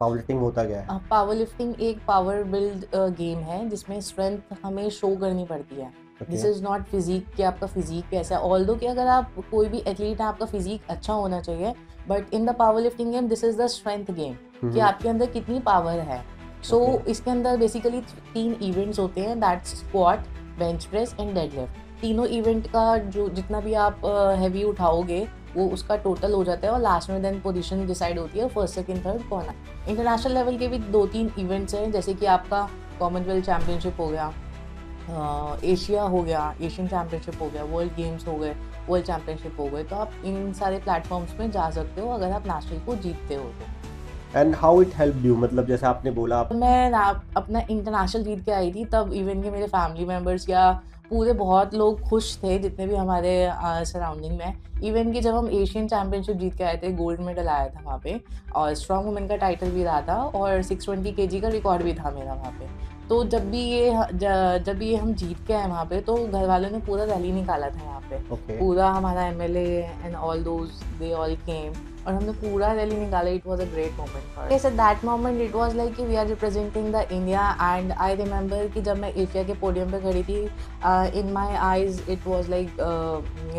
Power lifting होता क्या है? पावर लिफ्टिंग एक पावर बिल्ड गेम है जिसमें स्ट्रेंथ हमें शो करनी पड़ती है। Okay. This is not physique कि आपका फिजिक कैसा है, ऑल्दो कि अगर आप कोई भी एथलीट है आपका फिजिक अच्छा होना चाहिए, but in the power lifting game this is the strength game कि हम्म। आपके अंदर कितनी पावर है। So okay. इसके अंदर बेसिकली 3 इवेंट्स होते हैं, that's squat, bench press and deadlift. तीनों इवेंट का जो जितना भी आप हैवी उठाओगे वो उसका टोटल हो जाता है और लास्ट में देन पोजीशन डिसाइड होती है फर्स्ट सेकंड थर्ड कौन है। इंटरनेशनल लेवल के भी 2-3 इवेंट्स हैं, जैसे कि आपका कॉमनवेल्थ चैम्पियनशिप हो गया, एशिया हो गया, एशियन चैम्पियनशिप हो गया, वर्ल्ड गेम्स हो गए, वर्ल्ड चैम्पियनशिप हो गए। तो आप इन सारे प्लेटफॉर्म्स में जा सकते हो अगर आप नेशनल को जीतते हो तो। And how it help you, मतलब जैसे आपने बोला आप। मैं अपना इंटरनेशनल जीत के आई थी, तब इवन के मेरे फैमिली मेम्बर्स या पूरे बहुत लोग खुश थे जितने भी हमारे सराउंडिंग में। इवन कि जब हम एशियन चैम्पियनशिप जीत के आए थे, गोल्ड मेडल आया था वहाँ पे और स्ट्रॉन्ग वुमेन का टाइटल भी रहा था और 620 केजी का रिकॉर्ड भी था मेरा वहाँ पे। तो जब भी ये हम जीत के आए वहाँ पे, तो घर वालों ने पूरा रैली निकाला था यहाँ पे। ओके। पूरा हमारा MLA and all those they all came और हमने पूरा रैली निकाला। It was a great moment for us. At that moment it was like कि we are representing the India. And I remember कि जब मैं एशिया के पोडियम पे खड़ी थी, in my eyes it was like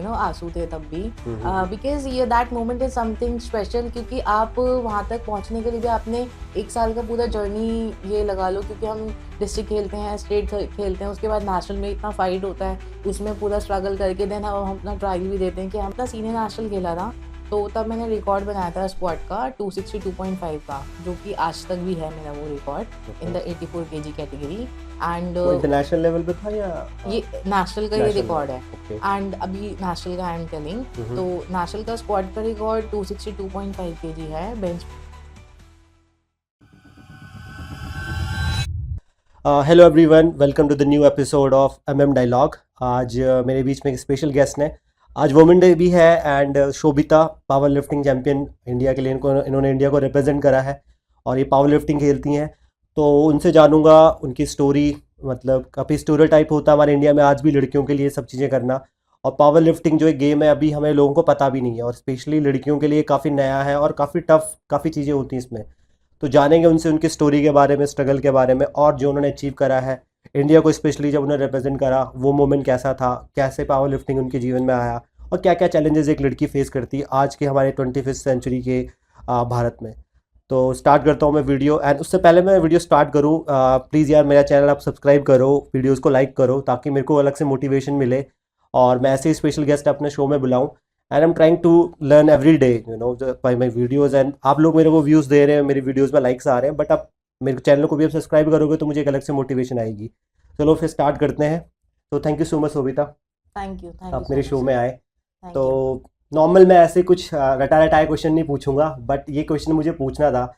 आंसू थे तब भी, बिकॉज ये that moment is something special, क्योंकि आप वहाँ तक पहुँचने के लिए भी आपने 1 साल का पूरा जर्नी ये लगा लो, क्योंकि हम डिस्ट्रिक्ट खेलते हैं, स्टेट खेलते हैं, उसके बाद नेशनल में इतना फाइट होता है, उसमें पूरा स्ट्रगल करके देन हम अपना ट्रायल भी देते हैं कि हम अपना सीनियर नेशनल खेला था। तो तब मैंने रिकॉर्ड बनाया था स्क्वाट का 262.5 का, जो कि आज तक भी है मेरा वो record in okay. The 84 KG category. And वो इंटरनेशनल लेवल पे था या ये नेशनल का ये नेशनल रिकॉर्ड लेवल? है। ओके। एंड अभी नेशनल का आई एम टेलिंग। तो नेशनल का स्क्वाड का रिकॉर्ड 262.5 केजी है। Bench hello everyone, welcome to the new episode of dialogue. आज मेरे बीच में एक स्पेशल गेस्ट ने। आज वुमेन डे भी है and Shobhita power lifting champion India के लिए इन्होंने इंडिया को रिप्रेजेंट करा है और ये पावर लिफ्टिंग खेलती हैं। तो उनसे जानूंगा उनकी स्टोरी। मतलब काफ़ी स्टोरियोटाइप होता है हमारे इंडिया में आज भी लड़कियों के लिए सब चीज़ें करना। और पावर लिफ्टिंग जो एक गेम है अभी हमें लोगों को पता भी नहीं है और स्पेशली लड़कियों के लिए काफ़ी नया है और काफ़ी टफ काफ़ी चीज़ें होती हैं इसमें। तो जानेंगे उनसे उनकी स्टोरी के बारे में, स्ट्रगल के बारे में और जो उन्होंने अचीव करा है इंडिया को, स्पेशली जब उन्होंने रिप्रेजेंट करा वो मोमेंट कैसा था, कैसे पावर लिफ्टिंग उनके जीवन में आया और क्या क्या चैलेंजेस एक लड़की फेस करती है आज के हमारे 25th सेंचुरी के भारत में। तो स्टार्ट करता हूँ मैं वीडियो। एंड उससे पहले मैं वीडियो स्टार्ट करूँ, प्लीज़ यार मेरा चैनल आप सब्सक्राइब करो, वीडियोज़ को लाइक करो ताकि मेरे को अलग से मोटिवेशन मिले और मैं ऐसे ही स्पेशल गेस्ट अपने शो में बुलाऊँ। And I am trying to learn every day by my videos. एंड आप लोग मेरे को व्यूज़ दे रहे हैं, मेरी वीडियोज़ में लाइक्स आ रहे हैं, बट आप मेरे चैनल को भी आप सब्सक्राइब करोगे तो मुझे एक अलग से मोटिवेशन आएगी। चलो फिर स्टार्ट करते हैं। तो thank you so much Shobhita, thank you आप सो मेरे मच शो में सर। आए। तो थैंक यू। नॉर्मल मैं ऐसे कुछ रटा रटाए क्वेश्चन नहीं पूछूंगा, बट ये क्वेश्चन मुझे पूछना था।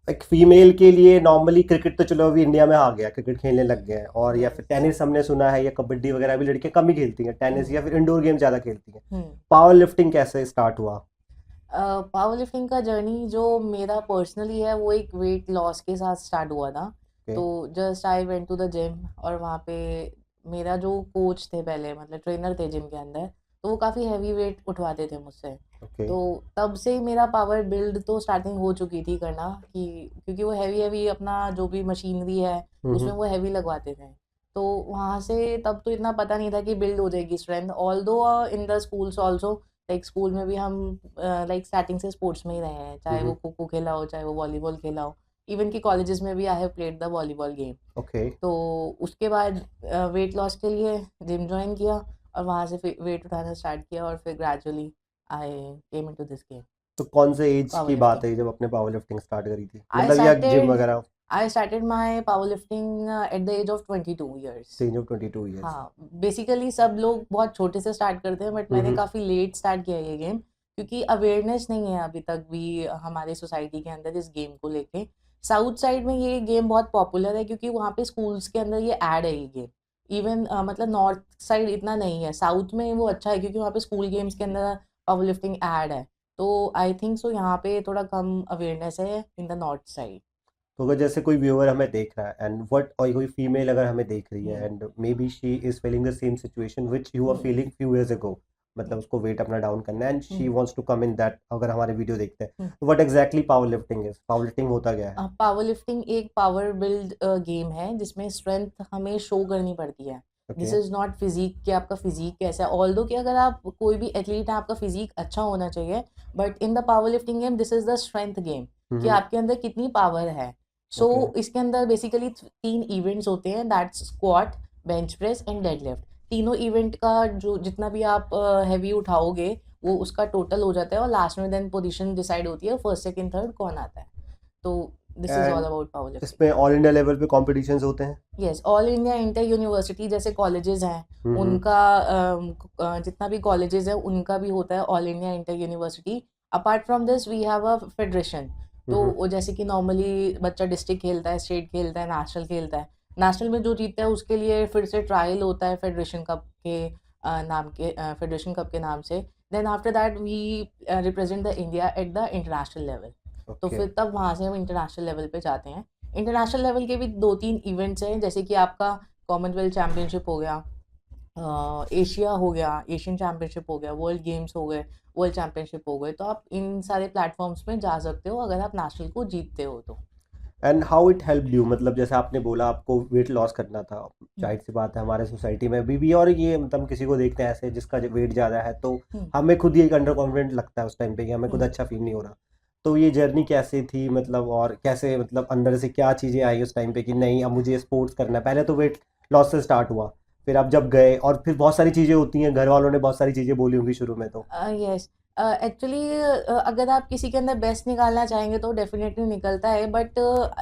एक फीमेल के लिए नॉर्मली क्रिकेट तो चलो अभी इंडिया में आ गया, क्रिकेट खेलने लग गए हैं, और या फिर यस। टेनिस हमने सुना है या कबड्डी वगैरह भी लड़कियां कम ही खेलती हैं, टेनिस या फिर इंडोर गेम ज़्यादा खेलती हैं। हम्म। पावर लिफ्टिंग कैसे स्टार्ट हुआ? पावर लिफ्टिंग का जर्नी जो मेरा पर्सनली है वो एक वेट लॉस के साथ स्टार्ट हुआ था। ओके। तो just I went to the gym और वहाँ पे मेरा जो कोच थे, पहले मतलब ट्रेनर थे जिम के अंदर, तो वो काफ़ी हैवी वेट उठवाते थे मुझसे। ओके। तो तब से ही मेरा पावर बिल्ड तो स्टार्टिंग हो चुकी थी करना, कि क्योंकि वो हैवी हैवी अपना जो भी मशीनरी है उसमें वो हैवी लगवाते थे। तो वहाँ से तब तो इतना पता नहीं था कि बिल्ड हो जाएगी स्ट्रेंथ, ऑल दो in the schools also. Like school में भी हम लाइक स्टार्टिंग से स्पोर्ट्स में ही रहे हैं, चाहे वो खो खो खेला हो, चाहे वो वॉलीबॉल खेला हो। इवन कि कॉलेजेस में भी I have played the volleyball game. Okay. तो उसके बाद वेट लॉस के लिए जिम ज्वाइन किया और वहाँ से फिर वेट उठाना स्टार्ट किया और फिर gradually I came into this game, तो कौन से एज पावर की बात लिफ्टिंग। है जब आपने पावर लिफ्टिंग स्टार्ट करी थी, आई मतलब या जिम स्टार्टेड वगैरह? I started my power lifting at the age of 22 years. Change of 22 years. हाँ, बेसिकली सब लोग बहुत छोटे से स्टार्ट करते हैं, बट मैंने काफ़ी लेट स्टार्ट किया ये गेम, क्योंकि अवेयरनेस नहीं है अभी तक भी हमारे सोसाइटी के अंदर इस गेम को लेके। साउथ साइड में ये गेम बहुत पॉपुलर है क्योंकि वहाँ पे स्कूल्स के अंदर ये ऐड है ये गेम। इवन मतलब नॉर्थ साइड इतना नहीं है, साउथ में वो अच्छा है क्योंकि वहाँ पे स्कूल गेम्स के अंदर पावर लिफ्टिंग ऐड है। तो आई थिंक सो यहाँ पे थोड़ा कम अवेयरनेस है इन द नॉर्थ साइड। तो अगर जैसे कोई व्यूअर हमें देख रहा है एंड व्हाट, और कोई फीमेल अगर हमें देख रही है hmm. And maybe she is feeling the same situation which you are hmm. Feeling few years ago, मतलब उसको वेट अपना डाउन करना है and she hmm. Wants to come in that, अगर हमारे वीडियो देखते हैं हम्म। तो what exactly powerlifting is, powerlifting होता क्या है? पावर लिफ्टिंग एक पावर बिल्ड गेम है जिसमें स्ट्रेंथ हमें शो करनी पड़ती है। Okay. This is not physique कि आपका फिजिक कैसा है, ऑल्दो कि अगर आप कोई भी एथलीट है आपका फिजिक अच्छा होना चाहिए, but in the power lifting game this is the strength game कि आपके अंदर कितनी पावर है। So okay. इसके अंदर बेसिकली 3 इवेंट्स होते हैं, that's squat, bench press and deadlift. तीनों इवेंट का जो जितना भी आप हैवी उठाओगे वो उसका टोटल हो जाता है, और लास्ट में देन पोजीशन डिसाइड होती है, फर्स्ट सेकंड थर्ड कौन आता है। तो this is all and about power lifting. इसमें ऑल इंडिया लेवल पे कॉम्पिटिशन्स होते हैं? Yes, all India inter university जैसे कॉलेजेस हैं हम्म। उनका जितना भी कॉलेजेस है उनका भी होता है all India inter university. Apart from this we have a federation. तो हम्म। वो जैसे कि नॉर्मली बच्चा डिस्ट्रिक्ट खेलता है, स्टेट खेलता है, नेशनल खेलता है। नेशनल में जो जीतता है उसके लिए फिर से ट्रायल होता है फेडरेशन कप के फेडरेशन कप के नाम से। Then after that we represent the India at the international level. तो ओके। फिर तब वहाँ से हम इंटरनेशनल लेवल पे जाते हैं। इंटरनेशनल लेवल के भी 2-3 इवेंट्स हैं, जैसे कि आपका कॉमनवेल्थ चैम्पियनशिप हो गया, एशिया हो गया, एशियन चैम्पियनशिप हो गया, वर्ल्ड गेम्स हो गए, वर्ल्ड चैम्पियनशिप हो गए। तो आप इन सारे प्लेटफॉर्म्स में जा सकते हो अगर आप नेशनल को जीतते हो तो। And how it help you, मतलब जैसे आपने बोला आपको वेट लॉस करना था, हम्म। जाहिर सी बात है हमारे सोसाइटी में अभी भी, और ये मतलब हम किसी को देखते हैं ऐसे जिसका वेट ज़्यादा है तो हम्म। हमें खुद ही एक अंडर कॉन्फिडेंट लगता है उस टाइम पे कि हमें खुद हम्म। अच्छा फील नहीं हो रहा। तो ये जर्नी कैसे थी, मतलब और कैसे, मतलब अंदर से क्या चीज़ें आई उस टाइम पे कि नहीं अब मुझे स्पोर्ट्स करना है? पहले तो वेट लॉस से स्टार्ट हुआ, फिर आप जब गए, और फिर बहुत सारी चीज़ें होती हैं, घर वालों ने बहुत सारी चीज़ें बोली होंगी शुरू में तो। यस, एक्चुअली अगर आप किसी के अंदर बेस्ट निकालना चाहेंगे तो डेफिनेटली निकलता है, बट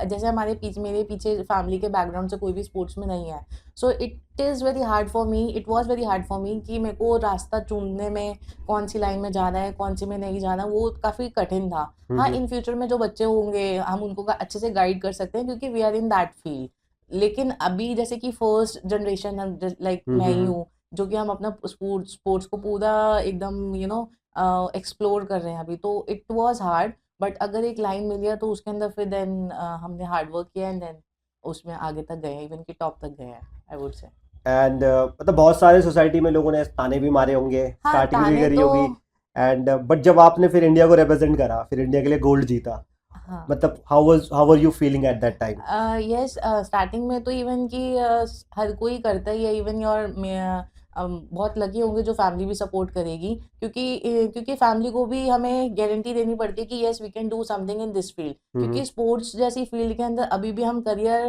जैसे मेरे पीछे फैमिली के बैकग्राउंड से कोई भी स्पोर्ट्स में नहीं है। So it is very hard for me, it was very hard for me कि मेरे को रास्ता चुनने में कौन सी लाइन में जाना है कौन सी में नहीं जाना, वो काफ़ी कठिन था। हाँ, हम्म। इन फ्यूचर में जो बच्चे होंगे हम उनको अच्छे से गाइड कर सकते हैं क्योंकि we are in that field. लेकिन अभी जैसे कि फर्स्ट जनरेशन लाइक मैं ही हम्म। हूँ, जो कि हम अपना स्पोर्ट्स को पूरा एकदम एक्सप्लोर कर रहे हैं अभी, तो इट वाज हार्ड। बट अगर एक लाइन मिल गया तो उसके अंदर फिर देन हमने हार्ड वर्क किया एंड देन उसमें आगे तक गए हैं, इवन कि टॉप तक गए हैं, आई वुड से। एंड मतलब बहुत सारे सोसाइटी में लोगों ने ताने भी मारे होंगे, हाँ, स्टार्टिंग भी ताने करी तो। होगी, एंड बट जब आपने फिर इंडिया को रिप्रेजेंट करा, फिर इंडिया के लिए गोल्ड जीता, हाँ। मतलब how were you feeling at that time? Yes, starting में तो इवन कि हर कोई करता ही है, इवन योर बहुत लकी होंगे जो फैमिली भी सपोर्ट करेगी, क्योंकि फैमिली को भी हमें गारंटी देनी पड़ती है कि yes we can do something in this field. Hmm. क्योंकि स्पोर्ट्स जैसी फील्ड के अंदर अभी भी हम करियर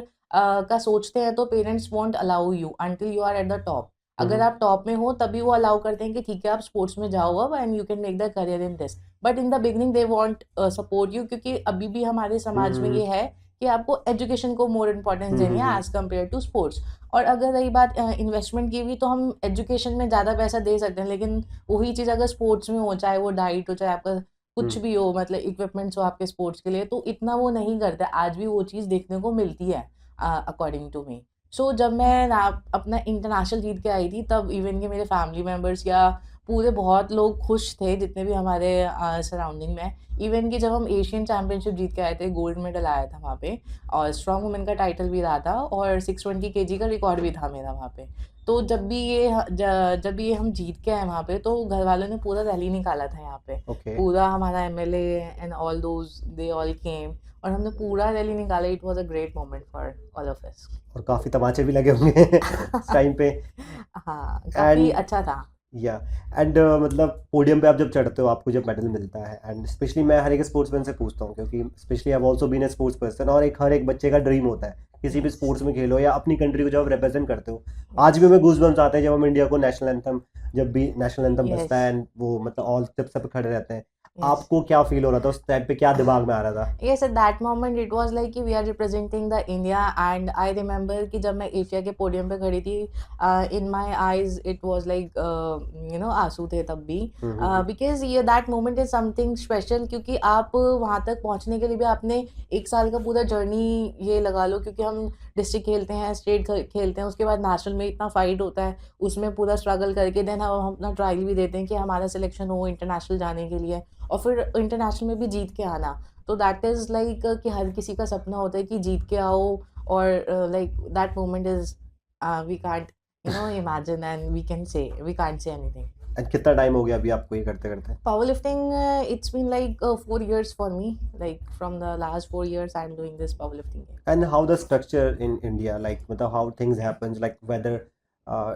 का सोचते हैं तो parents won't allow you until you are at the top. अगर हम्म। आप टॉप में हो तभी वो अलाउ करते हैं कि ठीक है आप स्पोर्ट्स में जाओ अब and you can make the career in this. But in the beginning they want support you, क्योंकि अभी भी हमारे समाज में हम्म। ये है कि आपको एजुकेशन को मोर इम्पोर्टेंस देनी है hmm. As compare to sports. और अगर रही बात इन्वेस्टमेंट की भी, तो हम एजुकेशन में ज़्यादा पैसा दे सकते हैं, लेकिन वही चीज़ अगर स्पोर्ट्स में हो, चाहे वो डाइट हो, चाहे आपका कुछ भी हो, मतलब इक्विपमेंट्स हो आपके स्पोर्ट्स के लिए, तो इतना वो नहीं करते। आज भी वो चीज़ देखने को मिलती है अकॉर्डिंग टू मी। सो जब मैं अपना इंटरनेशनल जीत के आई थी, तब इवन के मेरे फैमिली मेम्बर्स या पूरे बहुत लोग खुश थे जितने भी हमारे सराउंडिंग में। इवन कि जब हम एशियन चैम्पियनशिप जीत के आए थे, गोल्ड मेडल आया था वहाँ पे, और स्ट्रॉन्ग वुमेन का टाइटल भी रहा था, और 620 केजी का रिकॉर्ड भी था मेरा वहाँ पे। तो जब ये हम जीत के आए वहाँ पे, तो घर वालों ने पूरा रैली निकाला था यहाँ पे। ओके। पूरा हमारा MLA and all those they all came, और हमने पूरा रैली निकाला। It was a great moment for all of us. और काफी तमाचे भी लगे होंगे उस टाइम पे। हाँ, काफी एंड अच्छा था। या एंड मतलब पोडियम पे आप जब चढ़ते हो, आपको जब मेडल मिलता है, एंड स्पेशली मैं हर एक स्पोर्ट्समैन से पूछता हूँ, क्योंकि specially I also been a sports person, और एक हर एक बच्चे का ड्रीम होता है किसी भी यस। स्पोर्ट्स में खेलो या अपनी कंट्री को जब आप रिप्रेजेंट करते हो। आज भी हमें गूज़बम्स आते हैं जब हम इंडिया को नेशनल एंथम, जब भी नेशनल एंथम बजता यस। है, एंड वो मतलब ऑल सब खड़े रहते हैं। यस। आपको क्या फील हो रहा था उस टाइम पे, क्या दिमाग में आ रहा था? Yes, at that moment it was like कि we are representing the India, and I remember कि जब मैं एशिया के पोडियम पे खड़ी थी, in my eyes it was like आंसू थे तब भी, because ये that moment is something special, क्योंकि आप वहाँ तक पहुँचने के लिए भी आपने 1 साल का पूरा जर्नी ये लगा लो, क्योंकि हम डिस्ट्रिक्ट खेलते हैं, स्टेट खेलते हैं, उसके बाद नेशनल में इतना फाइट होता है, उसमें पूरा स्ट्रगल करके देन हम अपना ट्रायल भी देते हैं कि हमारा सिलेक्शन हो इंटरनेशनल जाने के लिए, और फिर इंटरनेशनल में भी जीत के आना। तो दैट इज़ लाइक कि हर किसी का सपना होता है कि जीत के आओ, और like that moment is we can't imagine, and we can't say anything. And कितना टाइम हो गया अभी आपको ये करते करते? Powerlifting, it's been like 4 years for me. Like from the last 4 years, I'm doing this powerlifting game. And how the structure in India, like मतलब how things happens, like whether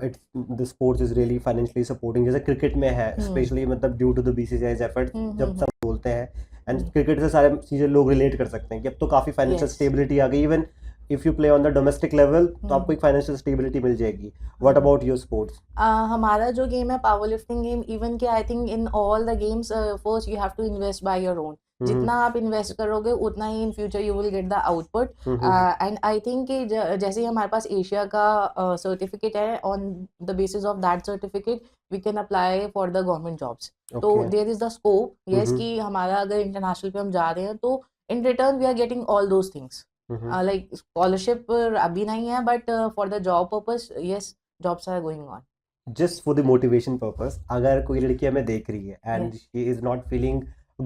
it's the sports is really financially supporting, जैसे cricket में है especially मतलब due to the BCCI's efforts, जब सब बोलते हैं and cricket से सारे चीज़ें लोग रिलेट कर सकते हैं कि अब तो काफ़ी फाइनेंशियल Yes. स्टेबिलिटी आ गई, even if you play on the domestic level तो आपको एक फाइनेंशियल स्टेबिलिटी मिल जाएगी. What about your sports? हमारा जो गेम है पावर लिफ्टिंग गेम, इवन कि I think in all the games first you have to invest by your own. जितना आप इन्वेस्ट करोगे उतना ही in future you will get the output. And I think कि जैसे ही हमारे पास एशिया का सर्टिफिकेट है, on the basis of that certificate we can apply for the government jobs. तो there is the scope, yes, कि हमारा अगर इंटरनेशनल पे हम जा रहे हैं तो in return we are getting all those things. Like scholarship अभी नहीं है, but for the job purpose yes, jobs are going on. Just for the motivation purpose, अगर कोई लड़की हमें देख रही है and she is not feeling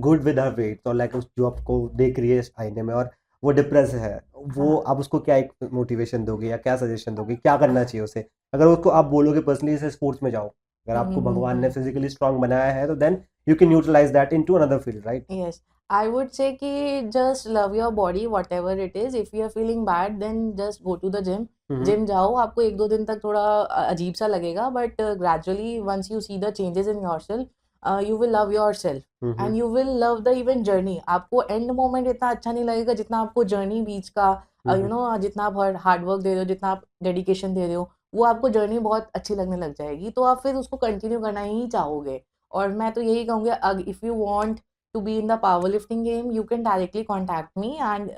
good with her weight, और like उस जो आपको देख रही है आईने में और वो डिप्रेस है, वो आप उसको क्या एक मोटिवेशन दोगे या क्या सजेशन दोगे, क्या करना चाहिए उसे? अगर उसको आप बोलोगे पर्सनली से स्पोर्ट्स में जाओ, अगर आपको भगवान ने फिजिकली स्ट्रांग बनाया है तो then you can utilize that into another field, right? Yes, I would say कि just love your body whatever it is. If you are feeling bad then just go to the gym. Gym जाओ, आपको 1-2 दिन तक थोड़ा अजीब सा लगेगा, but gradually once you see the changes in yourself you will love yourself and you will love the even journey. आपको end moment इतना अच्छा नहीं लगेगा जितना आपको जर्नी बीच का, यू नो, जितना आप हार्ड वर्क दे रहे हो, जितना आप डेडिकेशन दे रहे हो, वो आपको जर्नी बहुत अच्छी लगने लग जाएगी. तो आप फिर उसको कंटिन्यू करना ही चाहोगे. और मैं तो यही कहूँगी, if you want to be in the powerlifting game you can directly contact me and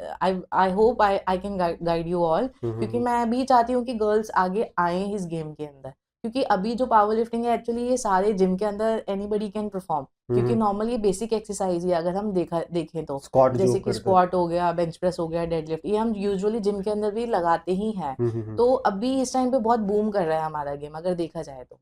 I hope I can guide you all. क्योंकि मैं भी चाहती हूँ कि गर्ल्स आगे आए इस गेम के अंदर, क्योंकि अभी जो पावर लिफ्टिंग है एक्चुअली ये सारे जिम के अंदर एनीबडी कैन परफॉर्म, क्योंकि नॉर्मली ये बेसिक एक्सरसाइज ही अगर हम देखें तो जैसे कि स्क्वाट हो गया, बेंच प्रेस हो गया, डेडलिफ्ट, ये हम यूजुअली जिम के अंदर भी लगाते ही हैं. तो अभी इस टाइम पे बहुत बूम कर रहा है हमारा गेम अगर देखा जाए तो.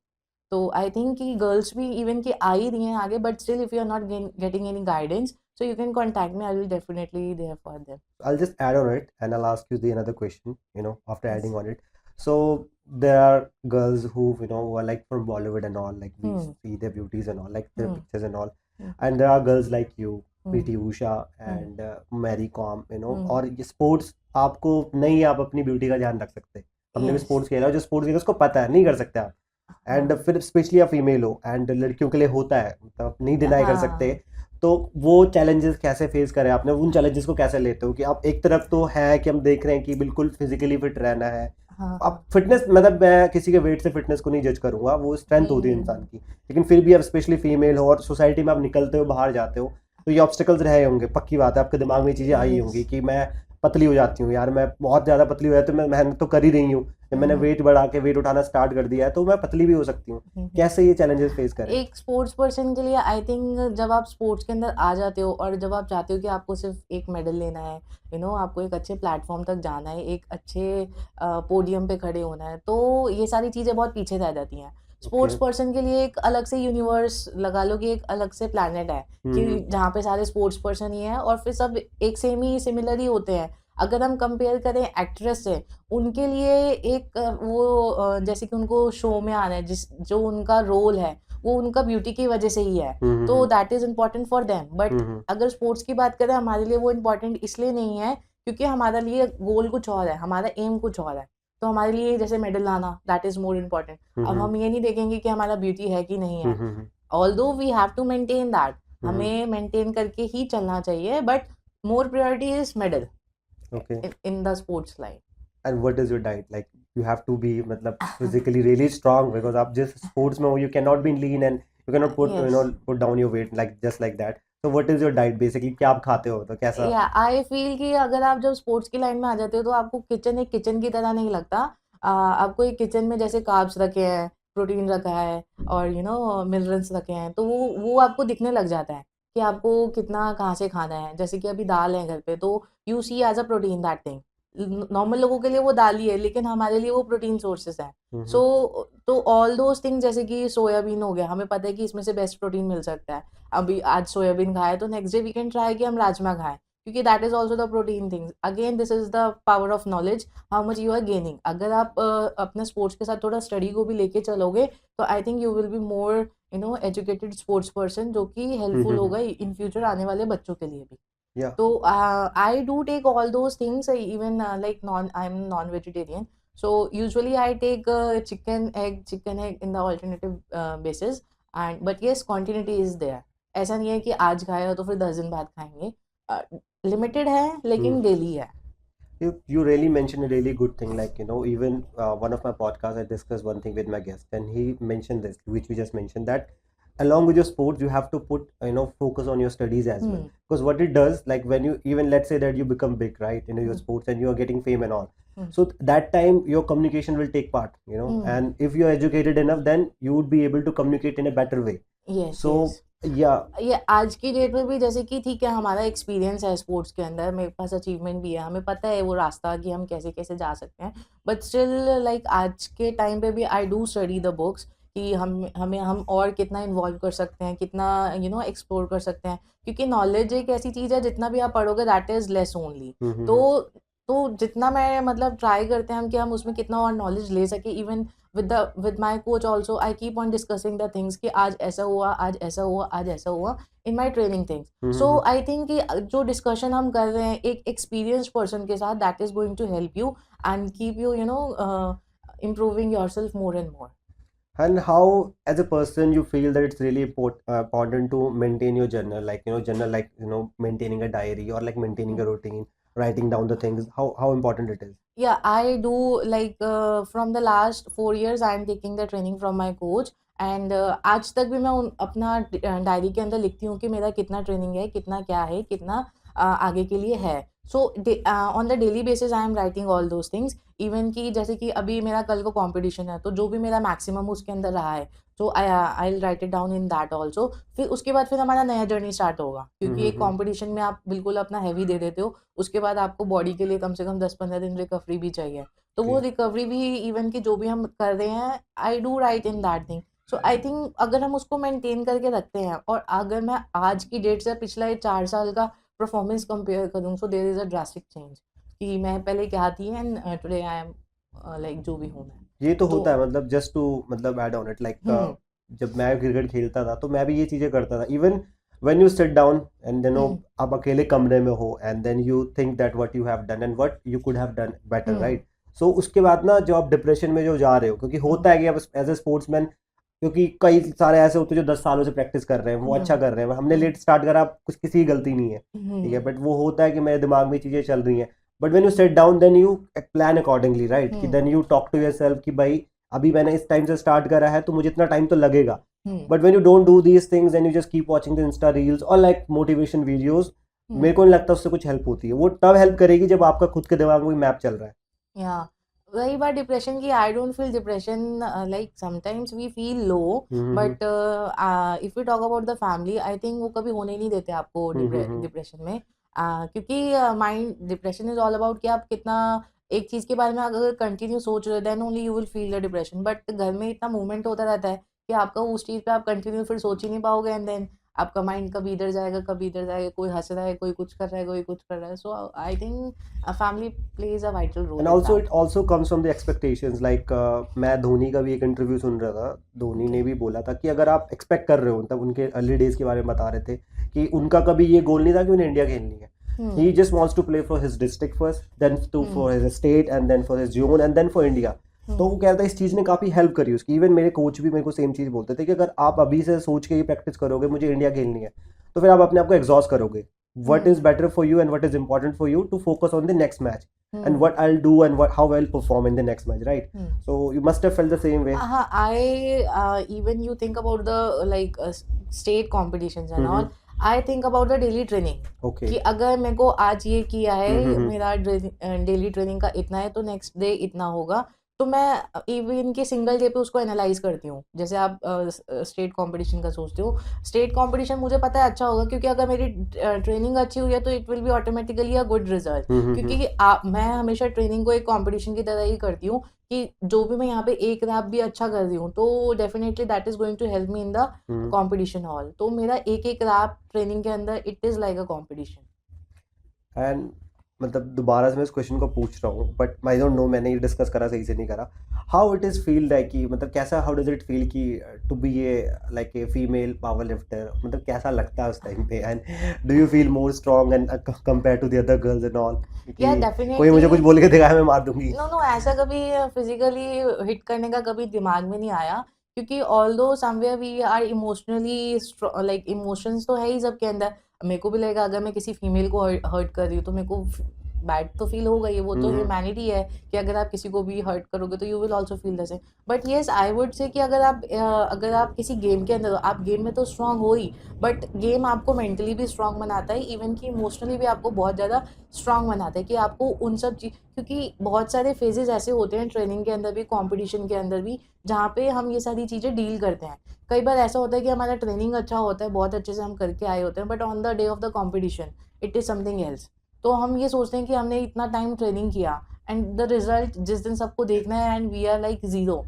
तो आई थिंक कि गर्ल्स भी इवन कि आ ही रही हैं आगे, but still if you are not getting any guidance so you can contact me. I will definitely there for them. I'll just add on it and I'll ask you the another question, you know, after adding on it. So there are girls who, you know, who are like from Bollywood and all, like we see their beauties and all, like their pictures and all. And there are girls like you, PT Usha and Mary Kom, you know, और ये sports आपको नहीं, आप अपनी beauty का ध्यान रख सकते. हमने भी स्पोर्ट्स खेला, जो स्पोर्ट्स खेला उसको पता है, नहीं कर सकते आप. एंड फिर स्पेशली आप फीमेल हो एंड लड़कियों के लिए होता है, मतलब नहीं डिनाई कर सकते. तो वो चैलेंजेस कैसे फेस करें आपने, उन चैलेंजेस को कैसे लेते हो कि आप एक तरफ तो है कि हम देख रहे हैं कि बिल्कुल फिजिकली फिट रहना है, आप फिटनेस, मतलब मैं किसी के वेट से फिटनेस को नहीं जज करूंगा, वो स्ट्रेंथ होती है इंसान की, लेकिन फिर भी आप स्पेशली फीमेल हो और सोसाइटी में आप निकलते हो, बाहर जाते हो, तो ये ऑब्स्टिकल्स रहे होंगे, पक्की बात है, आपके दिमाग में चीज़ें आई होंगी कि मैं पतली हो जाती हूँ यार, मैं बहुत ज़्यादा पतली हो जाती हूँ, मैं मेहनत तो कर ही रही हूँ, जब मैंने वेट बढ़ा के वेट उठाना स्टार्ट कर दिया है तो मैं पतली भी हो सकती हूँ. कैसे ये चैलेंजेस फेस करें? एक स्पोर्ट्स पर्सन के लिए आई थिंक जब आप स्पोर्ट्स के अंदर आ जाते हो और जब आप चाहते हो कि आपको सिर्फ एक मेडल लेना है, यू नो, आपको एक अच्छे प्लेटफॉर्म तक जाना है, एक अच्छे पोडियम पे खड़े होना है, तो ये सारी चीज़ें बहुत पीछे रह जाती हैं. स्पोर्ट्स पर्सन के लिए एक अलग से यूनिवर्स लगा लो कि एक अलग से प्लैनेट है कि जहाँ पे सारे स्पोर्ट्स पर्सन ही हैं और फिर सब एक सेम ही सिमिलर ही होते हैं. अगर हम कंपेयर करें एक्ट्रेस से, उनके लिए एक वो जैसे कि उनको शो में आना है, जो उनका रोल है वो उनका ब्यूटी की वजह से ही है, तो that is important for them. But अगर स्पोर्ट्स की बात करें, हमारे लिए वो इम्पोर्टेंट इसलिए नहीं है क्योंकि हमारे लिए गोल कुछ और है, हमारा एम कुछ और है. तो हमारे लिए जैसे मेडल लाना दैट इज मोर इम्पोर्टेंट. अब हम ये नहीं देखेंगे कि हमारा ब्यूटी है कि नहीं है, although we have to maintain that, हमें मेंटेन करके ही चलना चाहिए, but more priority is medal. Okay. In the sports line. And what is your diet like? You have to be मतलब physically really strong because आप जिस sports में हो, you cannot be lean and you cannot put you know put down your weight like just like that. So what is your diet basically? क्या आप खाते हो, तो कैसा? Yeah, I feel कि अगर आप जब स्पोर्ट्स की लाइन में आ जाते हो तो आपको किचन एक किचन की तरह नहीं लगता. आपको एक किचन में जैसे कार्ब्स रखे हैं, प्रोटीन रखा है और यू नो मिनरल्स रखे हैं, तो वो आपको दिखने लग जाता है कि आपको कितना कहाँ से खाना है. जैसे कि अभी दाल है घर पे, तो you see as a protein that thing. Normal लोगों के लिए वो दाल ही है, लेकिन हमारे लिए वो प्रोटीन सोर्सेस हैं. सो तो ऑल दोज थिंग्स, जैसे कि सोयाबीन हो गया, हमें पता है कि इसमें से बेस्ट प्रोटीन मिल सकता है. अभी आज सोयाबीन खाए तो next day we can try कि हम राजमा खाएं, क्योंकि that is also the protein things. Again this is the power of knowledge, how much you are gaining. अगर आप अपने स्पोर्ट्स के साथ थोड़ा स्टडी को भी लेके चलोगे तो I think you will be more educated sports person, जो कि हेल्पफुल होगा इन फ्यूचर आने वाले बच्चों के लिए भी। Yeah. So I do take all those things, even like I'm non-vegetarian. So usually I take chicken egg in the alternative basis. But yes, continuity is there. ऐसा नहीं है कि आज खाया तो फिर 10 दिन बाद खाएंगे। लिमिटेड है लेकिन डेली है। You really mentioned a really good thing, like even one of my podcasts I discussed one thing with my guest and he mentioned this, which we just mentioned, that along with your sports you have to put focus on your studies as well, because what it does, like when you, even let's say that you become big, right, your sports and you are getting fame and all, so that time your communication will take part, and if you are educated enough, then you would be able to communicate in a better way. Yes, So yes. ये आज की date में भी जैसे कि ठीक है, हमारा एक्सपीरियंस है स्पोर्ट्स के अंदर, मेरे पास अचीवमेंट भी है, हमें पता है वो रास्ता कि हम कैसे कैसे जा सकते हैं, बट स्टिल लाइक आज के टाइम पे भी I do study the books कि हम और कितना इन्वॉल्व कर सकते हैं, कितना एक्सप्लोर कर सकते हैं, क्योंकि नॉलेज एक ऐसी चीज़ है जितना भी आप पढ़ोगे दैट इज़ लेस ओनली। तो जितना मैं मतलब ट्राई करते हैं हम कि हम उसमें कितना और नॉलेज ले सके। Even with my coach also I keep on discussing the things कि आज ऐसा हुआ, आज ऐसा हुआ, आज ऐसा हुआ in my training things। So I think कि जो डिस्कशन हम कर रहे हैं एक experienced person के साथ, that is going to help you and keep you improving yourself more and more। And how, as a person, you feel that it's really important to maintain your journal, like maintaining a diary or like maintaining a routine, writing down the things, how important it is? Yeah, I do, like from the last 4 years I am taking the training from my coach and आज तक भी मैं अपना diary के अंदर लिखती हूँ कि मेरा कितना ट्रेनिंग है, कितना क्या है, कितना आगे के लिए है। So on the daily basis I am writing all those things. Even कि जैसे कि अभी मेरा कल को कॉम्पिटिशन है तो जो भी मेरा मैक्सिमम उसके अंदर रहा है, so I will write it down in that also. फिर उसके बाद फिर हमारा नया जर्नी स्टार्ट होगा, क्योंकि एक कॉम्पिटिशन में आप बिल्कुल अपना हैवी दे देते हो, उसके बाद आपको बॉडी के लिए कम से कम 10-15 दिन रिकवरी भी चाहिए। तो वो रिकवरी भी इवन कि जो भी हम कर रहे हैं I do right in that thing. So I think अगर हम उसको मेंटेन करके रखते हैं, और अगर मैं आज की डेट से पिछला 4 साल का परफॉर्मेंस कंपेयर करूँ, so there is a drastic change कि मैं पहले क्या थी and today I am like जो भी हूँ मैं। ये तो होता है, मतलब जस्ट टू मतलब ऐड ऑन इट, लाइक जब मैं क्रिकेट खेलता था तो मैं भी ये चीज़ें करता था। Even when you sit down and आप अकेले कमरे में हो and then you think that what you have done and what you could have done better, right. So उसके बाद ना जो आप डिप्रेशन में जो जा रहे हो, क्योंकि होता है कि आप एज ए स्पोर्ट्समैन, क्योंकि कई सारे ऐसे होते हैं जो 10 सालों से प्रैक्टिस कर रहे हैं, वो अच्छा कर रहे हैं, हमने लेट स्टार्ट करा, कुछ किसी की गलती नहीं है, ठीक है, बट वो होता है कि मेरे दिमाग में चीज़ें चल रही हैं। But when you sit down then you plan accordingly, right, कि then you talk to yourself कि भाई अभी मैंने इस टाइम से स्टार्ट करा है तो मुझे इतना टाइम तो लगेगा। But when you don't do these things and you just keep watching the Insta reels और लाइक मोटिवेशन वीडियोस, मेरे को नहीं लगता उससे कुछ हेल्प होती है। वो तब हेल्प करेगी जब आपका खुद के दिमाग में कोई मैप चल रहा है। या वही बात डिप्रेशन की, I don't feel depression, like sometimes we feel low, but if you talk about the family, I think वो कभी होने नहीं देते आपको डिप्रेशन में, क्योंकि mind depression is all about कि आप कितना एक चीज़ के बारे में अगर कंटिन्यू सोच रहे हो then only you will feel the depression. But घर में इतना मूवमेंट होता रहता है कि आपका उस चीज़ पे आप कंटिन्यू फिर सोच ही नहीं पाओगे, एंड देन आपका माइंड कभी इधर जाएगा, कभी इधर जाएगा, कोई हंस रहा है, कोई कुछ कर रहा है, कोई कुछ कर रहा है। So I think family plays a vital role. And also it also comes from the expectations, like मैं धोनी का भी एक इंटरव्यू सुन रहा था, धोनी ने भी बोला था कि अगर आप एक्सपेक्ट कर रहे हो, तब उनके अर्ली डेज के बारे में बता रहे थे कि उनका कभी ये गोल नहीं था कि उन्हें इंडिया खेलनी है। He just wants to play for his district first, then for his state, and then for his zone, and then for India. तो वो कहता है इस चीज़ ने काफ़ी हेल्प करी उसकी। इवन मेरे कोच भी मेरे को सेम चीज़ बोलते थे कि अगर आप अभी से सोच के ये प्रैक्टिस करोगे मुझे इंडिया खेलनी है, तो फिर आप अपने आप को एग्जॉस्ट करोगे। What is better for you and what is important for you to focus on the next match, and what I'll do and how I'll perform in the next match, right? So you must have felt the same way. Even you think about the like state competitions and all, I think about the daily training कि अगर मेरे को आज ये किया है, मेरा daily training का इतना है तो नेक्स्ट डे इतना होगा, तो मैं इवन के सिंगल डे पे उसको एनालाइज करती हूँ। जैसे आप स्टेट कंपटीशन का सोचते हो, स्टेट कंपटीशन मुझे पता है अच्छा होगा, क्योंकि अगर मेरी ट्रेनिंग अच्छी हुई है तो it will be automatically a good result, क्योंकि मैं हमेशा ट्रेनिंग को एक कंपटीशन की तरह ही करती हूँ कि जो भी मैं यहाँ पे एक रैप भी अच्छा कर रही हूँ तो definitely that is going to help me in the competition hall. तो मेरा एक रैप ट्रेनिंग के अंदर it is like a competition. And मतलब दोबारा से मैं इस क्वेश्चन को पूछ रहा हूँ, बट आई डोंट नो, मैंने ये डिस्कस करा सही से नहीं करा। How it is feel like कि मतलब कैसा, हाउ डज इट फील कि to be a like a female power lifter, मतलब कैसा लगता है उस टाइम पे, and do you feel more strong and compare to the other girls and all, या कि कोई मुझे कुछ डेफिनेटली बोल के दिखाया मैं मार दूंगी? नो नो ऐसा कभी फिजिकली हिट करने का कभी दिमाग में नहीं आया, क्योंकि although somewhere we are emotionally like emotions तो है ही सबके अंदर। मेरे को भी लगेगा अगर मैं किसी फीमेल को हर्ट कर रही हूँ तो मेरे को बैड तो फील होगा ही, वो तो हम्म। ह्यूमैनिटी है कि अगर आप किसी को भी हर्ट करोगे तो you will also feel the same. But yes I would say कि अगर आप किसी गेम के अंदर हो, आप गेम में तो स्ट्रांग हो ही, बट गेम आपको मेंटली भी स्ट्रांग बनाता है, इवन कि इमोशनली भी आपको बहुत ज़्यादा स्ट्रांग बनाता है कि आपको उन सब चीज, क्योंकि बहुत सारे फेजेस ऐसे होते हैं ट्रेनिंग के अंदर भी, कंपटीशन के अंदर भी, जहाँ पे हम ये सारी चीज़ें डील करते हैं। कई बार ऐसा होता है कि हमारा ट्रेनिंग अच्छा होता है, बहुत अच्छे से हम करके आए होते हैं, but on the day of the competition it is something else. तो हम ये सोचते हैं कि हमने इतना टाइम ट्रेनिंग किया एंड द रिजल्ट जिस दिन सबको देखना है and we are like zero.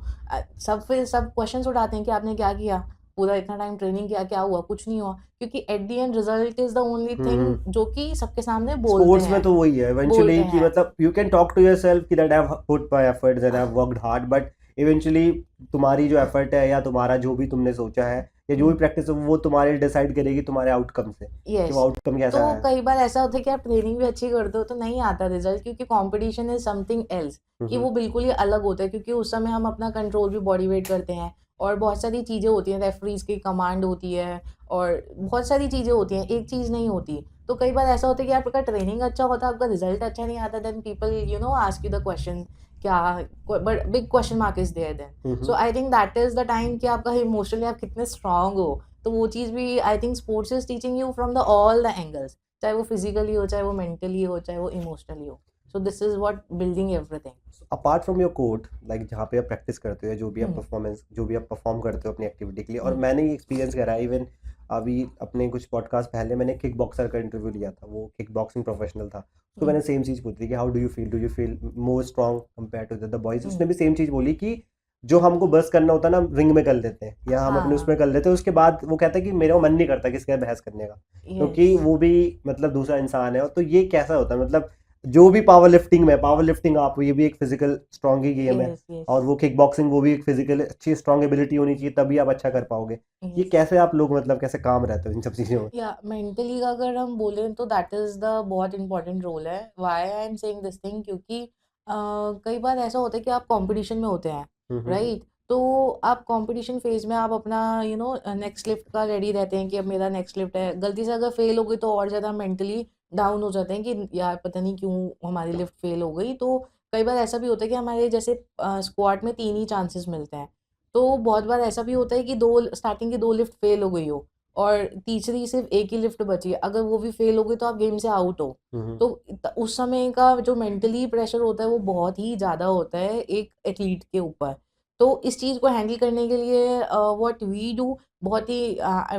सब फिर सब क्वेश्चन उठाते हैं कि आपने क्या किया, पूरा इतना टाइम ट्रेनिंग किया, क्या हुआ, कुछ नहीं हुआ, क्योंकि at the end result is the only hmm. Thing जो कि सबके सामने बोलते स्पोर्ट्स में हैं। तो वही है इवेंचुअली, बोलते कि हैं मतलब you can talk to yourself कि that I have put my efforts and I have worked hard, but eventually तुम्हारी जो एफर्ट है या तुम्हारा जो भी तुमने सोचा है या जो भी प्रैक्टिस है वो तुम्हारे डिसाइड करेगी तुम्हारे आउटकम से, कि वो यस। आउटकम तो कैसा है। कई बार ऐसा होता है कि आप ट्रेनिंग भी अच्छी करते हो तो नहीं आता रिजल्ट, क्योंकि कंपटीशन इज समथिंग एल्स, कि हम्म। वो बिल्कुल ही अलग होता है, क्योंकि उस समय हम अपना कंट्रोल भी बॉडी वेट करते हैं और बहुत सारी चीज़ें होती हैं, रेफरीज की कमांड होती है और बहुत सारी चीज़ें होती हैं, एक चीज़ नहीं होती। तो कई बार ऐसा होता है कि आपका ट्रेनिंग अच्छा होता है, आपका रिजल्ट अच्छा नहीं आता, then people ask you the question, क्या, but big question mark is there then. So hmm. I think that is the time कि आपका इमोशनली आप कितने स्ट्रांग हो। तो वो चीज़ भी I think sports is teaching you from the all the angles, चाहे वो फिजिकली हो, चाहे वो मेंटली हो, चाहे वो इमोशनली हो। So this is what building everything. Apart from your court, like जहाँ पे आप प्रैक्टिस करते हो, जो भी आप हम्म परफॉर्मेंस, जो भी आप परफॉर्म करते हो अपनी एक्टिविटी के लिए, और हम्म मैंने ये एक्सपीरियंस करा है इवन अभी अपने कुछ पॉडकास्ट पहले मैंने किक बॉक्सर का इंटरव्यू लिया था, वो किक बॉक्सिंग प्रोफेशनल था, उसको हम्म मैंने सेम चीज़ पूछी थी कि how do you feel more strong compare to the boys, उसने हम्म, भी सेम चीज़ बोली कि जो हमको बस करना होता है ना रिंग में कर लेते हैं या हम अपने हाँ उसमें कर लेते हैं, उसके बाद वो कहता है कि मेरा मन नहीं करता किसके साथ बहस करने का, यस क्योंकि वो भी मतलब दूसरा इंसान है। और तो ये कैसा होता है, मतलब जो भी पावर लिफ्टिंग में, पावर लिफ्टिंग आप, ये भी एक फिजिकल स्ट्रॉन्ग ही गेम है, यस यस और वो किक बॉक्सिंग वो भी एक फिजिकल अच्छी स्ट्रॉन्ग एबिलिटी होनी चाहिए तभी आप अच्छा कर पाओगे। ये यस। कैसे आप लोग मतलब कैसे काम रहते हो इन सब चीज़ों में? या मेंटली का अगर हम बोलें तो दैट इज़ द बहुत इंपॉर्टेंट रोल है। Why I am saying this thing, क्योंकि कई बार ऐसा होता है कि आप कंपटीशन में होते हैं, हम्म। राइट? तो आप कंपटीशन फेज में आप अपना नेक्स्ट लिफ्ट का रेडी रहते हैं कि अब मेरा नेक्स्ट लिफ्ट है, गलती से अगर फेल हो गई तो और ज़्यादा मेंटली डाउन हो जाते हैं कि यार पता नहीं क्यों हमारी लिफ्ट फेल हो गई। तो कई बार ऐसा भी होता है कि हमारे जैसे स्क्वाड में 3 ही चांसेस मिलते हैं। तो बहुत बार ऐसा भी होता है कि 2 स्टार्टिंग की 2 लिफ्ट फेल हो गई हो और तीसरी सिर्फ एक ही लिफ्ट बची है, अगर वो भी फेल हो गई तो आप गेम से आउट हो। हम्म। तो उस समय का जो मेंटली प्रेशर होता है वो बहुत ही ज़्यादा होता है एक एथलीट के ऊपर। तो इस चीज़ को हैंडल करने के लिए व्हाट वी डू, बहुत ही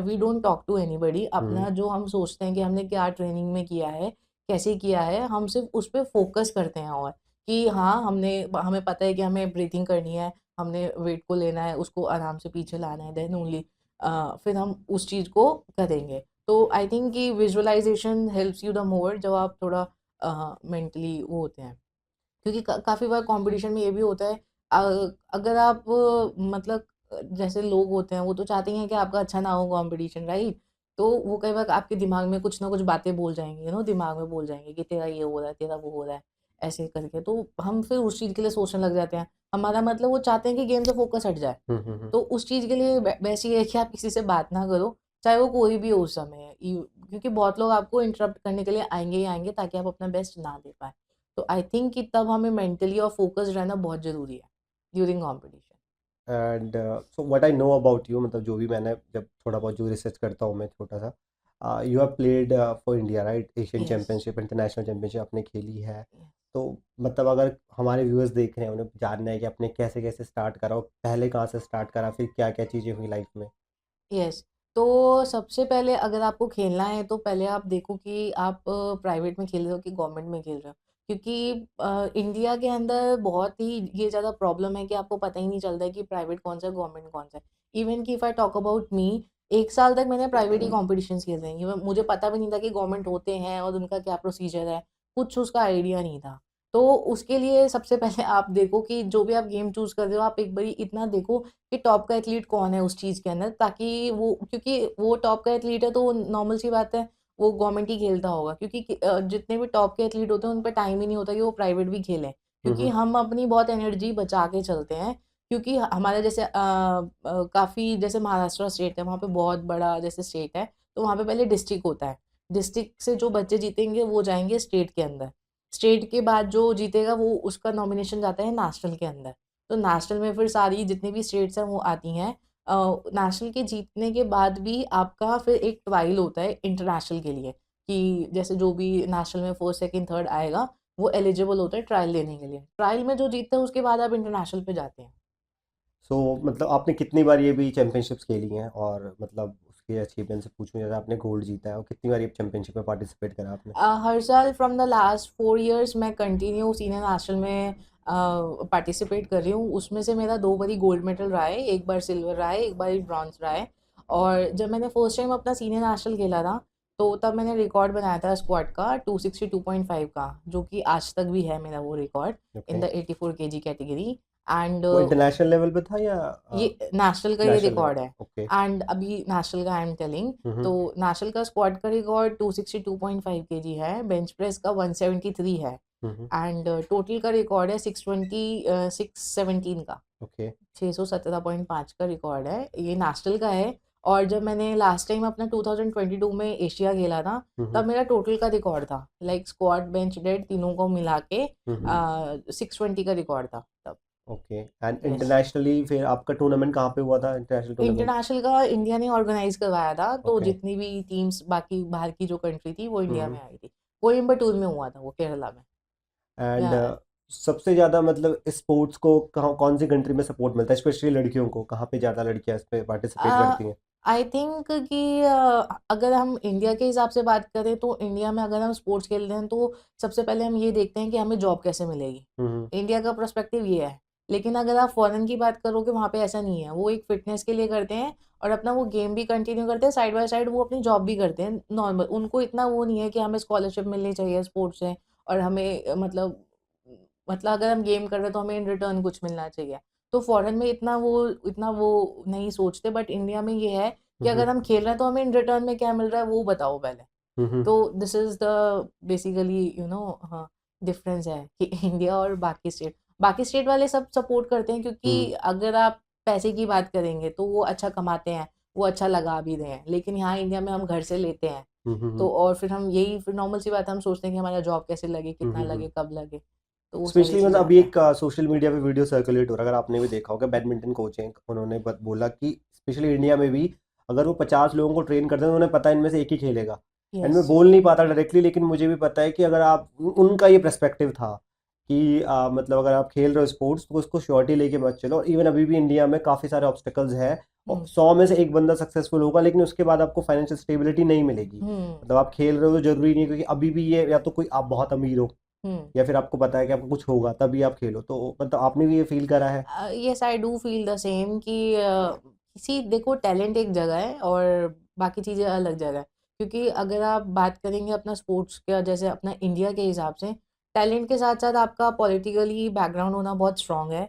we don't talk to anybody, hmm. अपना जो हम सोचते हैं कि हमने क्या ट्रेनिंग में किया है, कैसे किया है, हम सिर्फ उस पे फोकस करते हैं। और कि हाँ, हमें पता है कि हमें ब्रीथिंग करनी है, हमने वेट को लेना है, उसको आराम से पीछे लाना है, देन ओनली फिर हम उस चीज़ को करेंगे। तो आई थिंक कि visualisation helps you the more जब आप थोड़ा मेंटली वो होते हैं। क्योंकि काफ़ी बार कंपटीशन में ये भी होता है, अ, अगर आप मतलब जैसे लोग होते हैं वो तो चाहते ही हैं कि आपका अच्छा ना हो कंपटीशन, राइट? तो वो कई बार आपके दिमाग में कुछ ना कुछ बातें बोल जाएँगे, दिमाग में बोल जाएँगे कि तेरा ये हो रहा है, तेरा वो हो रहा है, ऐसे करके। तो हम फिर उस चीज़ के लिए सोचने लग जाते हैं। हमारा मतलब वो चाहते हैं कि गेम से फोकस हट जाए। हम्म। तो उस चीज़ के लिए बेस्ट ये है कि आप किसी से बात ना करो, चाहे वो कोई भी हो उस समय। क्योंकि बहुत लोग आपको इंटरप्ट करने के लिए आएँगे ही आएँगे ताकि आप अपना बेस्ट ना दे पाएँ। तो आई थिंक कि तब हमें मेंटली और फोकस्ड रहना बहुत ज़रूरी है during competition. And so what I know about you, मतलब जो भी मैंने जब थोड़ा बहुत जो रिसर्च करता हूँ मैं छोटा सा, you have played for India right, Asian yes. Championship, international championship आपने खेली है। तो मतलब अगर हमारे व्यूअर्स देख रहे हैं, उन्हें जानना है कि आपने कैसे कैसे स्टार्ट करा और पहले कहाँ से स्टार्ट करा, फिर क्या क्या चीज़ें हुई लाइफ में? यस। तो सबसे पहले अगर आपको खेलना है तो पहले आप देखो कि आप प्राइवेट में खेल रहे हो कि गवर्नमेंट में खेल रहे हो। क्योंकि इंडिया के अंदर बहुत ही ये ज़्यादा प्रॉब्लम है कि आपको पता ही नहीं चलता है कि प्राइवेट कौन सा है, गवर्नमेंट कौन सा है। इवन कि if I talk about me, 1 साल तक मैंने प्राइवेट ही कॉम्पिटिशन्स खेले हैं। ये मुझे पता भी नहीं था कि गवर्नमेंट होते हैं और उनका क्या प्रोसीजर है, कुछ उसका आइडिया नहीं था। तो उसके लिए सबसे पहले आप देखो कि जो भी आप गेम चूज़ कर रहे हो, आप एक बारी इतना देखो कि टॉप का एथलीट कौन है उस चीज़ के अंदर, ताकि वो, क्योंकि वो टॉप का एथलीट है तो नॉर्मल सी बात है, वो गवर्नमेंट ही खेलता होगा, क्योंकि जितने भी टॉप के एथलीट होते हैं उन पे टाइम ही नहीं होता कि वो प्राइवेट भी खेलें। क्योंकि हम अपनी बहुत एनर्जी बचा के चलते हैं, क्योंकि हमारे जैसे काफ़ी, जैसे महाराष्ट्र स्टेट है, वहाँ पे बहुत बड़ा जैसे स्टेट है, तो वहाँ पे पहले डिस्ट्रिक्ट होता है। डिस्ट्रिक्ट से जो बच्चे जीतेंगे वो जाएँगे स्टेट के अंदर। स्टेट के बाद जो जीतेगा वो, उसका नॉमिनेशन जाता है नेशनल के अंदर। तो नेशनल में फिर सारी जितनी भी स्टेट्स हैं वो आती हैं। नेशनल के जीतने के बाद भी आपका फिर एक ट्रायल होता है इंटरनेशनल के लिए, कि जैसे जो भी नेशनल में फर्स्ट, सेकंड, थर्ड आएगा, वो एलिजिबल होता है ट्रायल देने के लिए। ट्रायल में जो जीतता है उसके बाद आप इंटरनेशनल पे जाते हैं। सो मतलब आपने कितनी बार ये भी चैंपियनशिप्स खेली हैं, और मतलब उसके अचीवमेंट से पूछूं, जैसे आपने गोल्ड जीता है, और कितनी बार ये चैंपियनशिप में पार्टिसिपेट करा आपने? हर साल फ्रॉम द लास्ट 4 इयर्स मैं कंटिन्यू सीनियर नेशनल में पार्टिसिपेट कर रही हूँ। उसमें से मेरा 2 बारी गोल्ड मेडल रहा है, 1 बार सिल्वर रहा है, 1 बार ब्रॉन्ज़ रहा है। और जब मैंने फर्स्ट टाइम अपना सीनियर नेशनल खेला था, तो तब मैंने रिकॉर्ड बनाया था स्क्वाड का 262.5 का, जो कि आज तक भी है मेरा वो record in okay. The 84 KG category. And वो इंटरनेशनल लेवल पे था या ये नेशनल का ये नेशनल लेवल? रिकॉर्ड है। ओके। एंड अभी नेशनल का आई एम टेलिंग, तो हम्म। नेशनल का स्क्वाड का रिकॉर्ड 262.5 केजी है, बेंच प्रेस का 173 है, हम्म। एंड टोटल का रिकॉर्ड है 617 का, ओके। 617.5 का रिकॉर्ड है, ये नेशनल का है। और जब मैंने लास्ट टाइम अपना 2022 में एशिया खेला था, हम्म। तब मेरा टोटल का रिकॉर्ड था, लाइक स्क्वाड बेंच डेड तीनों को मिला के हम्म। 620 का रिकॉर्ड था तब। ओके। And yes. इंटरनेशनली फिर आपका टूर्नामेंट कहाँ पे हुआ था, इंटरनेशनल टूर्नामेंट? इंटरनेशनल का इंडिया ने ऑर्गेनाइज करवाया था, तो ओके। जितनी भी टीम्स बाकी बाहर की जो कंट्री थी वो इंडिया हम्म। में आई थी। कोयम्बटूर में हुआ था वो, केरला में। एंड या सबसे ज़्यादा मतलब स्पोर्ट्स को कहाँ, कौन सी कंट्री में सपोर्ट मिलता है, स्पेशली लड़कियों को, कहाँ पे ज़्यादा लड़कियाँ इस पे पार्टिसिपेट करती हैं? आई थिंक कि अगर हम इंडिया के हिसाब से बात करें, तो इंडिया में अगर हम स्पोर्ट्स खेल रहे हैं, तो सबसे पहले हम ये देखते हैं कि हमें जॉब कैसे मिलेगी। हम्म। इंडिया का पर्सपेक्टिव ये है। लेकिन अगर आप फॉरेन की बात करोगे, वहाँ पे ऐसा नहीं है। वो एक फिटनेस के लिए करते हैं और अपना वो गेम भी कंटिन्यू करते हैं, साइड बाय साइड वो अपनी जॉब भी करते हैं नॉर्मल। उनको इतना वो नहीं है कि हमें स्कॉलरशिप मिलनी चाहिए स्पोर्ट्स से, और हमें मतलब अगर हम गेम कर रहे हैं तो हमें इन रिटर्न कुछ मिलना चाहिए। तो फॉरेन में इतना वो नहीं सोचते, बट इंडिया में ये है कि हम्म। अगर हम खेल रहे हैं तो हमें इन रिटर्न में क्या मिल रहा है वो बताओ पहले। हम्म। तो दिस इज़ द बेसिकली हाँ, डिफरेंस है कि इंडिया और बाकी स्टेट वाले सब सपोर्ट करते हैं, क्योंकि हम्म। अगर आप पैसे की बात करेंगे तो वो अच्छा कमाते हैं, वो अच्छा लगा भी रहे हैं। लेकिन यहाँ इंडिया में हम घर से लेते हैं, तो और फिर हम यही, फिर नॉर्मल सी बात है, हम सोचते हैं कि हमारा जॉब कैसे लगे, कितना हम्म। लगे, कब लगे, तो वो सारी स्पेशली मतलब चीज़ें अभी आता है। एक सोशल मीडिया पे वीडियो सर्कुलेट हो रहा है, अगर आपने भी देखा होगा, बैडमिंटन कोच हैं, उन्होंने बोला कि स्पेशली इंडिया में भी अगर वो 50 लोगों को ट्रेन करते हैं तो उन्हें पता है इनमें से एक ही खेलेगा। And yes. मैं बोल नहीं पाता डायरेक्टली, लेकिन मुझे भी पता है कि अगर आप उनका ये पर्सपेक्टिव था कि मतलब अगर आप खेल रहे हो स्पोर्ट्स तो उसको श्योरिटी लेके मत चलो। इवन अभी भी इंडिया में काफ़ी सारे ऑब्स्टिकल्स हैं, और हुँ, 100 में से एक बंदा सक्सेसफुल होगा, लेकिन उसके बाद आपको फाइनेंशियल स्टेबिलिटी नहीं मिलेगी। हुँ, मतलब आप खेल रहे हो तो जरूरी नहीं, क्योंकि अभी भी ये या तो कोई आप बहुत अमीर हो, हुँ। या फिर आपको पता है कि आपको कुछ होगा तभी आप खेलो। तो मतलब आपने भी ये फील करा है? Yes, I do feel the same कि किसी देखो, टैलेंट एक जगह है और बाकी चीज़ें अलग जगह है। क्योंकि अगर आप बात करेंगे अपना स्पोर्ट्स का, जैसे अपना इंडिया के हिसाब से, टैलेंट के साथ-साथ आपका पॉलिटिकली बैकग्राउंड होना बहुत स्ट्रॉन्ग है।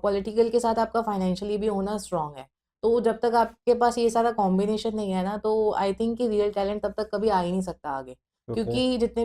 पॉलिटिकल के साथ आपका फाइनेंशियली भी होना स्ट्रॉन्ग है। तो जब तक आपके पास ये सारा कॉम्बिनेशन नहीं है ना, तो आई थिंक कि रियल टैलेंट तब तक कभी आ ही नहीं सकता आगे। ओके। क्योंकि जितने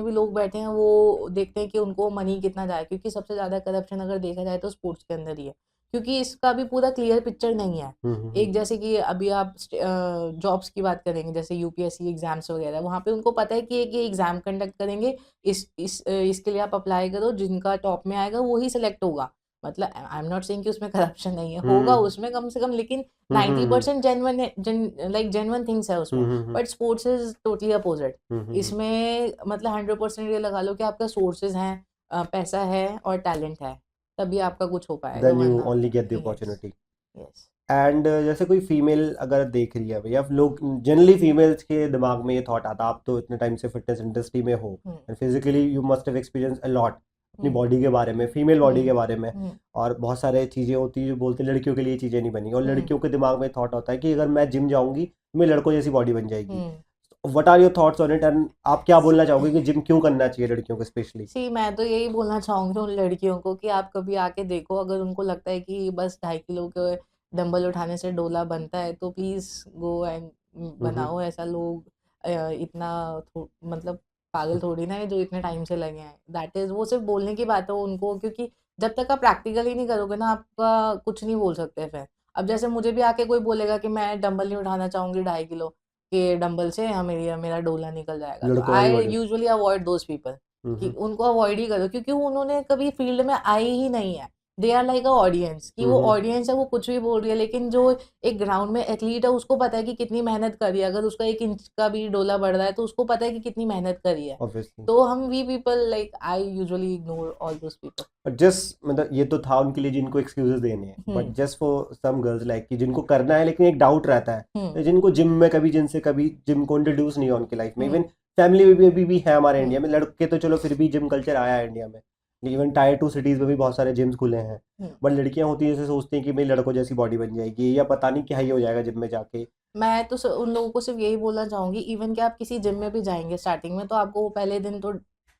भी लोग बैठे हैं वो देखते हैं कि उनको मनी कितना जाए, क्योंकि सबसे ज़्यादा करप्शन अगर देखा जाए तो स्पोर्ट्स के अंदर ही है। क्योंकि इसका भी पूरा क्लियर पिक्चर नहीं है। एक जैसे कि अभी आप जॉब्स की बात करेंगे, जैसे यूपीएससी एग्ज़ाम्स वगैरह, वहाँ पे उनको पता है कि एक ये एग्ज़ाम कंडक्ट करेंगे, इसके लिए आप अप्लाई करो, जिनका टॉप में आएगा वो ही सिलेक्ट होगा। मतलब आई एम नॉट सेइंग कि उसमें करप्शन नहीं है, होगा हम्म। उसमें कम से कम, लेकिन हम्म। 90% जेन्युइन है, जेन्युइन थिंग्स है उसमें। Hmm. But sports is totally opposite. Hmm. इसमें मतलब 100% ये लगा लो कि आपका सोर्सेज़ हैं, पैसा है और टैलेंट है, तभी आपका कुछ हो पाएगा, देन यू वरना only get the yes, opportunity. Yes. And जैसे कोई फीमेल अगर देख रही है भैया, लोग जनरली फीमेल्स के दिमाग में ये थॉट आता है, आप तो इतने टाइम से फिटनेस इंडस्ट्री में हो हुँ, and physically you must have experience a lot, अपनी हम्म, बॉडी के बारे में, फीमेल बॉडी के हम्म, बारे में, हम्म, और बहुत सारे चीज़ें होती हैं जो बोलते हैं लड़कियों के लिए चीज़ें नहीं बनी, और हम्म, लड़कियों के दिमाग में थॉट होता है कि अगर मैं जिम जाऊंगी तो मेरी लड़कों जैसी बॉडी बन जाएगी। हम्म। What are your thoughts on it, and आप क्या बोलना चाहोगे कि जिम क्यों करना चाहिए लड़कियों को स्पेशली? सी मैं तो यही बोलना चाहूंगी उन लड़कियों को कि आप कभी आके देखो, अगर उनको लगता है कि बस 2.5 किलो के डंबल उठाने से डोला बनता है तो प्लीज गो एंड हम्म। बनाओ ऐसा। लोग इतना मतलब पागल थोड़ी ना है जो इतने टाइम से लगे हैं। दैट इज वो सिर्फ बोलने की बात है उनको, क्योंकि जब तक आप प्रैक्टिकल ही नहीं करोगे ना आपका कुछ नहीं बोल सकते फिर। अब जैसे मुझे भी आके कोई बोलेगा कि मैं डंबल नहीं उठाना चाहूंगी 2.5 किलो के डंबल से, हाँ मेरी मेरा डोला निकल जाएगा, तो लड़कों वाली आई body. Usually avoid those people कि हम्म। उनको अवॉइड ही करो, क्योंकि उन्होंने कभी फील्ड में आए ही नहीं है। They are like a audience, कि वो हम्म। ऑडियंस है, वो कुछ भी बोल रही है, लेकिन जो एक ग्राउंड में एथलीट है उसको पता है कि कितनी मेहनत करी है। अगर उसका 1 इंच का भी डोला बढ़ रहा है तो उसको पता है कि कितनी मेहनत करी है। ऑब्वियसली। तो हम we people like I usually ignore all those people. But just मतलब ये तो था उनके लिए जिनको एक्सक्यूजेस देने हैं, but hmm, just for some girls like कि जिनको करना है लेकिन एक डाउट रहता है, हम्म, तो जिनको जिम में कभी जिनसे कभी जिम को इंट्रोड्यूस नहीं हुआ उनकी लाइफ में, हम्म, इवन फैमिली में भी अभी भी है हमारे इंडिया हम्म, में लड़के तो चलो फिर भी जिम कल्चर आया है इंडिया में, इवन टायर 2 सिटीज़ में भी बहुत सारे जिम्स खुले हैं। हम्म। बट लड़कियां होती हैं जैसे सोचती हैं कि मेरी लड़कों जैसी बॉडी बन जाएगी या पता नहीं क्या ही हो जाएगा जिम में जाके। मैं तो उन लोगों को सिर्फ यही बोलना चाहूंगी, इवन कि आप किसी जिम में भी जाएंगे स्टार्टिंग में तो आपको वो पहले दिन तो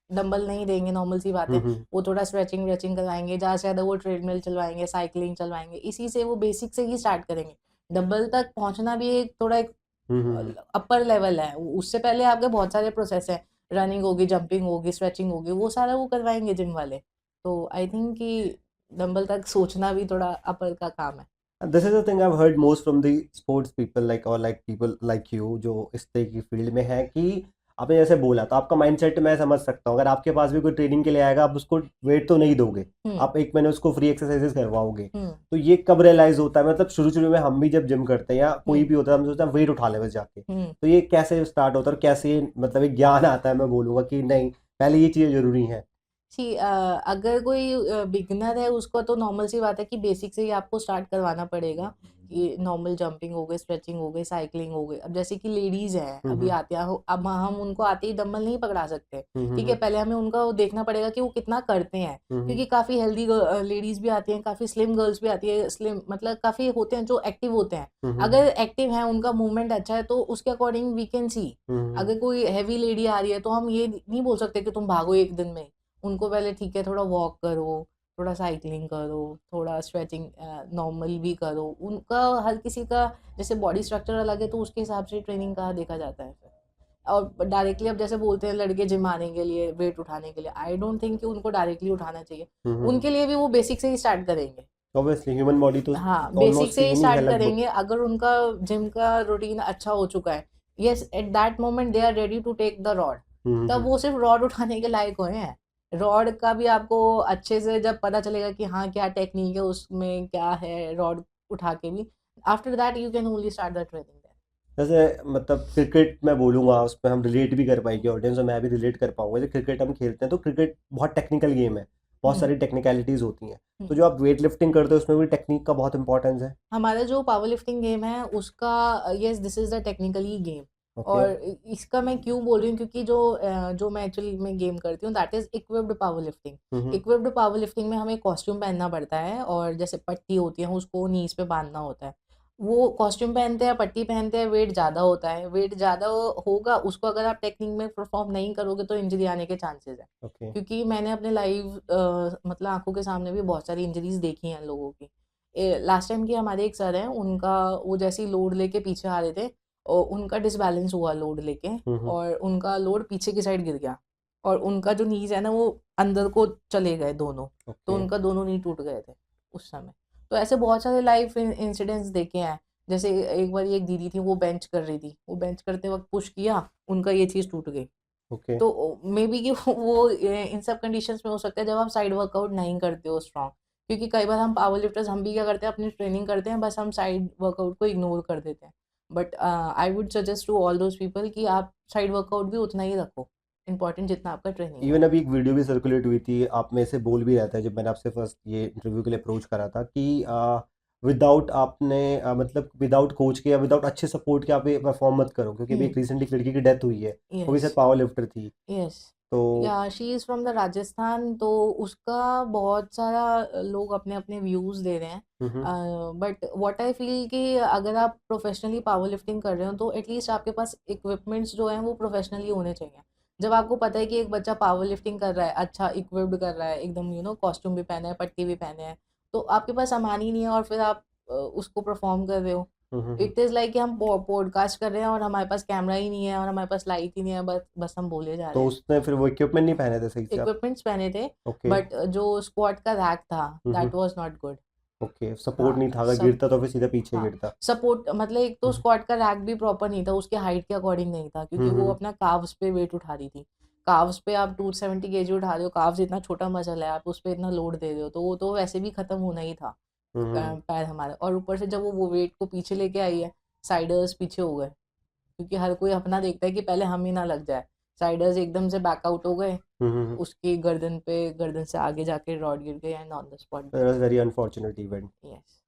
डंबल नहीं देंगे, नॉर्मल सी बात है। हम्म। वो थोड़ा स्ट्रेचिंग वेचिंग करवाएंगे, ज़्यादा से ज़्यादा वो ट्रेडमिल चलवाएंगे, साइकिलिंग चलवाएंगे, इसी से वो बेसिक से ही स्टार्ट करेंगे। डंबल तक पहुंचना भी एक थोड़ा एक हम्म। अपर लेवल है। उससे पहले आपके बहुत सारे प्रोसेस हैं, रनिंग होगी, जंपिंग होगी, स्ट्रेचिंग होगी, वो सारा वो करवाएंगे जिम वाले। तो आई थिंक कि डंबल तक सोचना भी थोड़ा अपर का काम है। This is the thing I have heard most from the sports people like, और लाइक पीपल लाइक यू जो इस तरह की फील्ड में है, कि आपने जैसे बोला तो आपका माइंडसेट मैं समझ सकता हूँ। अगर आपके पास भी कोई ट्रेनिंग के लिए आएगा आप उसको वेट तो नहीं दोगे, हम्म, आप 1 महीने उसको फ्री एक्सरसाइजेस करवाओगे। हम्म, तो ये कब रियलाइज होता है, मतलब शुरू शुरू में हम भी जब जिम करते हैं या कोई हम्म, भी होता है हम सोचते हैं वेट उठा ले बस जाके, हम्म। तो ये कैसे स्टार्ट होता है और कैसे मतलब एक ज्ञान आता है, मैं बोलूँगा कि नहीं पहले ये चीज़ें जरूरी हैं। सी अगर कोई बिगिनर है उसको तो नॉर्मल सी बात है कि बेसिक से ही आपको स्टार्ट करवाना पड़ेगा। कि नॉर्मल जंपिंग हो गई, स्ट्रेचिंग हो गई, साइकिलिंग हो गई। अब जैसे कि लेडीज हैं अभी हम्म। आते हैं, अब हम उनको आते ही डंबल नहीं पकड़ा सकते। ठीक है, हम्म। पहले हमें उनका वो देखना पड़ेगा कि वो कितना करते हैं, हम्म। क्योंकि काफ़ी हेल्दी लेडीज भी आती हैं, काफ़ी स्लिम गर्ल्स भी आती है। स्लिम मतलब काफ़ी होते हैं जो एक्टिव होते हैं। हम्म। अगर एक्टिव है, उनका मूवमेंट अच्छा है, तो उसके अकॉर्डिंग वी कैन सी। हम्म। अगर कोई हैवी लेडी आ रही है तो हम ये नहीं बोल सकते कि तुम भागो एक दिन में। उनको पहले ठीक है थोड़ा वॉक करो, थोड़ा साइकिलिंग करो, थोड़ा स्ट्रेचिंग नॉर्मल भी करो। उनका हर किसी का जैसे बॉडी स्ट्रक्चर अलग है तो उसके हिसाब से ट्रेनिंग का देखा जाता है फिर। और डायरेक्टली अब जैसे बोलते हैं लड़के जिम आने के लिए, वेट उठाने के लिए, आई डोंट थिंक कि उनको डायरेक्टली उठाना चाहिए। हम्म। उनके लिए भी वो बेसिक से ही स्टार्ट करेंगे। ऑब्वियसली ह्यूमन बॉडी तो हाँ, बेसिक ऑलमोस्ट से ही सेम ही है स्टार्ट लगभग। करेंगे। अगर उनका जिम का रूटीन अच्छा हो चुका है, yes at that moment they are ready to take the rod. तब हम्म। वो सिर्फ रॉड उठाने के लायक हुए हैं। रॉड का भी आपको अच्छे से जब पता चलेगा कि हाँ क्या टेक्निक है उसमें, क्या है रॉड उठा के भी, after that you can only start the training. जैसे मतलब क्रिकेट मैं बोलूँगा उसमें हम रिलेट भी कर पाएंगे ऑडियंस, और मैं भी रिलेट कर पाऊंगा। जैसे क्रिकेट हम खेलते हैं तो क्रिकेट बहुत टेक्निकल गेम है, बहुत हम्म, सारी टेक्निकलिटीज़ होती हैं। हम्म। तो जो आप वेट लिफ्टिंग करते हो उसमें भी टेक्निक का बहुत इंपॉर्टेंस है। हमारा जो पावर लिफ्टिंग गेम है उसका, yes this is the technically game. Okay. और इसका मैं क्यों बोल रही हूँ, क्योंकि जो मैं एक्चुअली में गेम करती हूँ that is equipped power lifting. Hmm. Equipped power lifting में हमें कॉस्ट्यूम पहनना पड़ता है, और जैसे पट्टी होती है उसको नीज पे बांधना होता है। वो कॉस्ट्यूम पहनते हैं, पट्टी पहनते हैं, वेट ज़्यादा होता है। वेट ज़्यादा होगा उसको अगर आप टेक्निक में परफॉर्म नहीं करोगे तो इंजरी आने के चांसेस है। ओके। क्योंकि मैंने अपने लाइव मतलब आंखों के सामने भी बहुत सारी इंजरीज देखी हैं लोगों की। लास्ट टाइम की हमारे एक सर हैं, उनका वो जैसे ही लोड लेके पीछे आ रहे थे और उनका डिसबैलेंस हुआ लोड लेके, हम्म। और उनका लोड पीछे की साइड गिर गया, और उनका जो नीज है ना वो अंदर को चले गए दोनों। तो ओके। उनका दोनों नी टूट गए थे उस समय। तो ऐसे बहुत सारे लाइफ इंसिडेंट्स देखे हैं। जैसे एक बार एक दीदी थी, वो बेंच कर रही थी, वो बेंच करते वक्त पुश किया, उनका ये चीज़ टूट गई। ओके। तो मे बी कि वो इन सब कंडीशंस में हो सकता है जब आप साइड वर्कआउट नहीं करते हो स्ट्रॉन्ग। क्योंकि कई बार हम पावर लिफ्टर्स हम भी क्या करते हैं, अपनी ट्रेनिंग करते हैं, बस हम साइड वर्कआउट को इग्नोर कर देते हैं। But I would suggest to all those people कि आप साइड वर्कआउट भी उतना ही रखो इंपॉर्टेंट जितना आपका ट्रेनिंग है। इवन अभी एक वीडियो भी सर्कुलेट हुई थी, आप में से बोल भी रहा था जब मैंने आपसे फर्स्ट ये इंटरव्यू के लिए अप्रोच करा था कि विदाउट आपने मतलब विदाउट कोच के या विदाउट अच्छे सपोर्ट के आप ये परफॉर्म मत करो, क्योंकि अभी एक रिसेंटली एक लड़की की डेथ हुई है, वो भी यस, शायद पावर लिफ्टर थी। यस। तो या she is from the Rajasthan, तो उसका बहुत सारा लोग अपने अपने व्यूज़ दे रहे हैं। बट व्हाट आई फील कि अगर आप प्रोफेशनली पावर लिफ्टिंग कर रहे हो तो एटलीस्ट आपके पास इक्विपमेंट्स जो हैं वो प्रोफेशनली होने चाहिए। जब आपको पता है कि एक बच्चा पावर लिफ्टिंग कर रहा है, अच्छा इक्विप्ड कर रहा है, एकदम कॉस्ट्यूम भी पहना है, पट्टी भी पहने हैं, तो आपके पास सामान ही नहीं है और फिर आप उसको परफॉर्म कर रहे हो। इट इज़ लाइक कि हम पॉडकास्ट कर रहे हैं और हमारे पास कैमरा ही नहीं है और हमारे पास लाइट ही नहीं है, बस बस हम बोले जा रहे तो हैं। उसने फिर वो इक्विपमेंट नहीं पहने थे सही से आप? इक्विपमेंट्स पहने थे, ओके। बट जो स्क्वाट का रैक था that was not good. Okay, support हाँ, नहीं था, अगर सब गिरता तो फिर सीधा पीछे हाँ, गिरता। सपोर्ट मतलब एक तो हम्म स्क्वाट का रैक भी प्रॉपर नहीं था, उसके हाइट के अकॉर्डिंग नहीं था, क्योंकि वो हम्म अपना काव्स पे वेट उठा रही थी। काव्स पे आप 270 केजी उठा रहे हो, काव्स इतना छोटा मसल है, आप उस पे इतना लोड दे रहे हो, तो वो तो वैसे भी खत्म होना ही था हम्म पैर हमारे। और ऊपर से जब वो वेट को पीछे लेके आई है, साइडर्स पीछे हो गए, क्योंकि हर कोई अपना देखता है कि पहले हम ही ना लग जाए। साइडर्स एकदम से बैकआउट हो गए, हम्म। उसकी गर्दन से आगे जाके रॉड गिर गई and on the spot it was death. Very unfortunate event. Yes.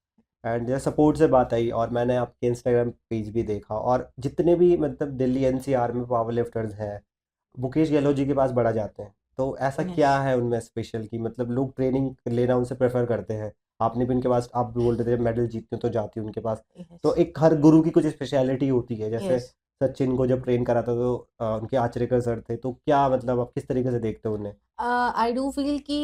And जैसे सपोर्ट से बात आई, और मैंने आपके इंस्टाग्राम पेज भी देखा, और जितने भी मतलब दिल्ली एनसीआर में पावर लिफ्टर्स हैं, मुकेश गहलोत जी के पास बढ़ा जाते हैं। तो ऐसा यस। क्या है उनमें स्पेशल कि मतलब लोग ट्रेनिंग लेना उनसे प्रेफर करते हैं? आपने भी उनके पास, आप भी बोल रहे थे मेडल जीतते हो तो जाती हूँ उनके पास। यस। तो एक हर गुरु की कुछ स्पेशलिटी होती है, जैसे यस। सचिन को जब ट्रेन करा था तो उनके आचरेकर सर थे, तो क्या मतलब आप किस तरीके से देखते हो उन्हें? आई डू फील कि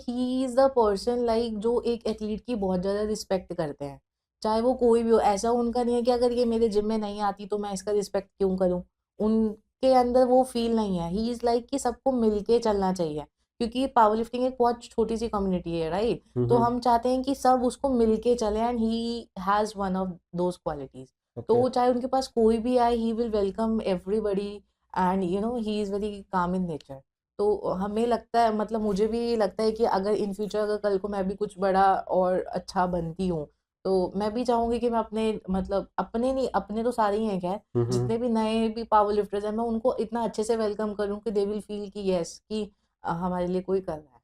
he is the person like जो एक एथलीट की बहुत ज़्यादा रिस्पेक्ट करते हैं, चाहे वो कोई भी हो। ऐसा उनका नहीं है कि अगर ये मेरे जिम में नहीं आती तो मैं इसका रिस्पेक्ट क्यों करूँ। उनके अंदर वो फील नहीं है। ही इज़ लाइक कि सबको मिलके चलना चाहिए, क्योंकि पावर लिफ्टिंग एक बहुत छोटी सी कम्युनिटी है, राइट? तो हम्म। हम चाहते हैं कि सब उसको मिलके चले, and he has one of those qualities. Okay. तो चाहे उनके पास कोई भी आए, he will welcome everybody, and he is very calm in nature. तो हमें लगता है, मतलब मुझे भी लगता है कि अगर इन फ्यूचर अगर कल को मैं भी कुछ बड़ा और अच्छा बनती हूँ, तो मैं भी चाहूँगी कि मैं अपने, मतलब अपने नहीं, अपने तो सारे ही हैं खैर, हम्म। जितने भी नए भी पावर लिफ्टर्स हैं, मैं उनको इतना अच्छे से वेलकम करूँ कि दे विल फील कि यस, कि हमारे लिए कोई कर रहा है।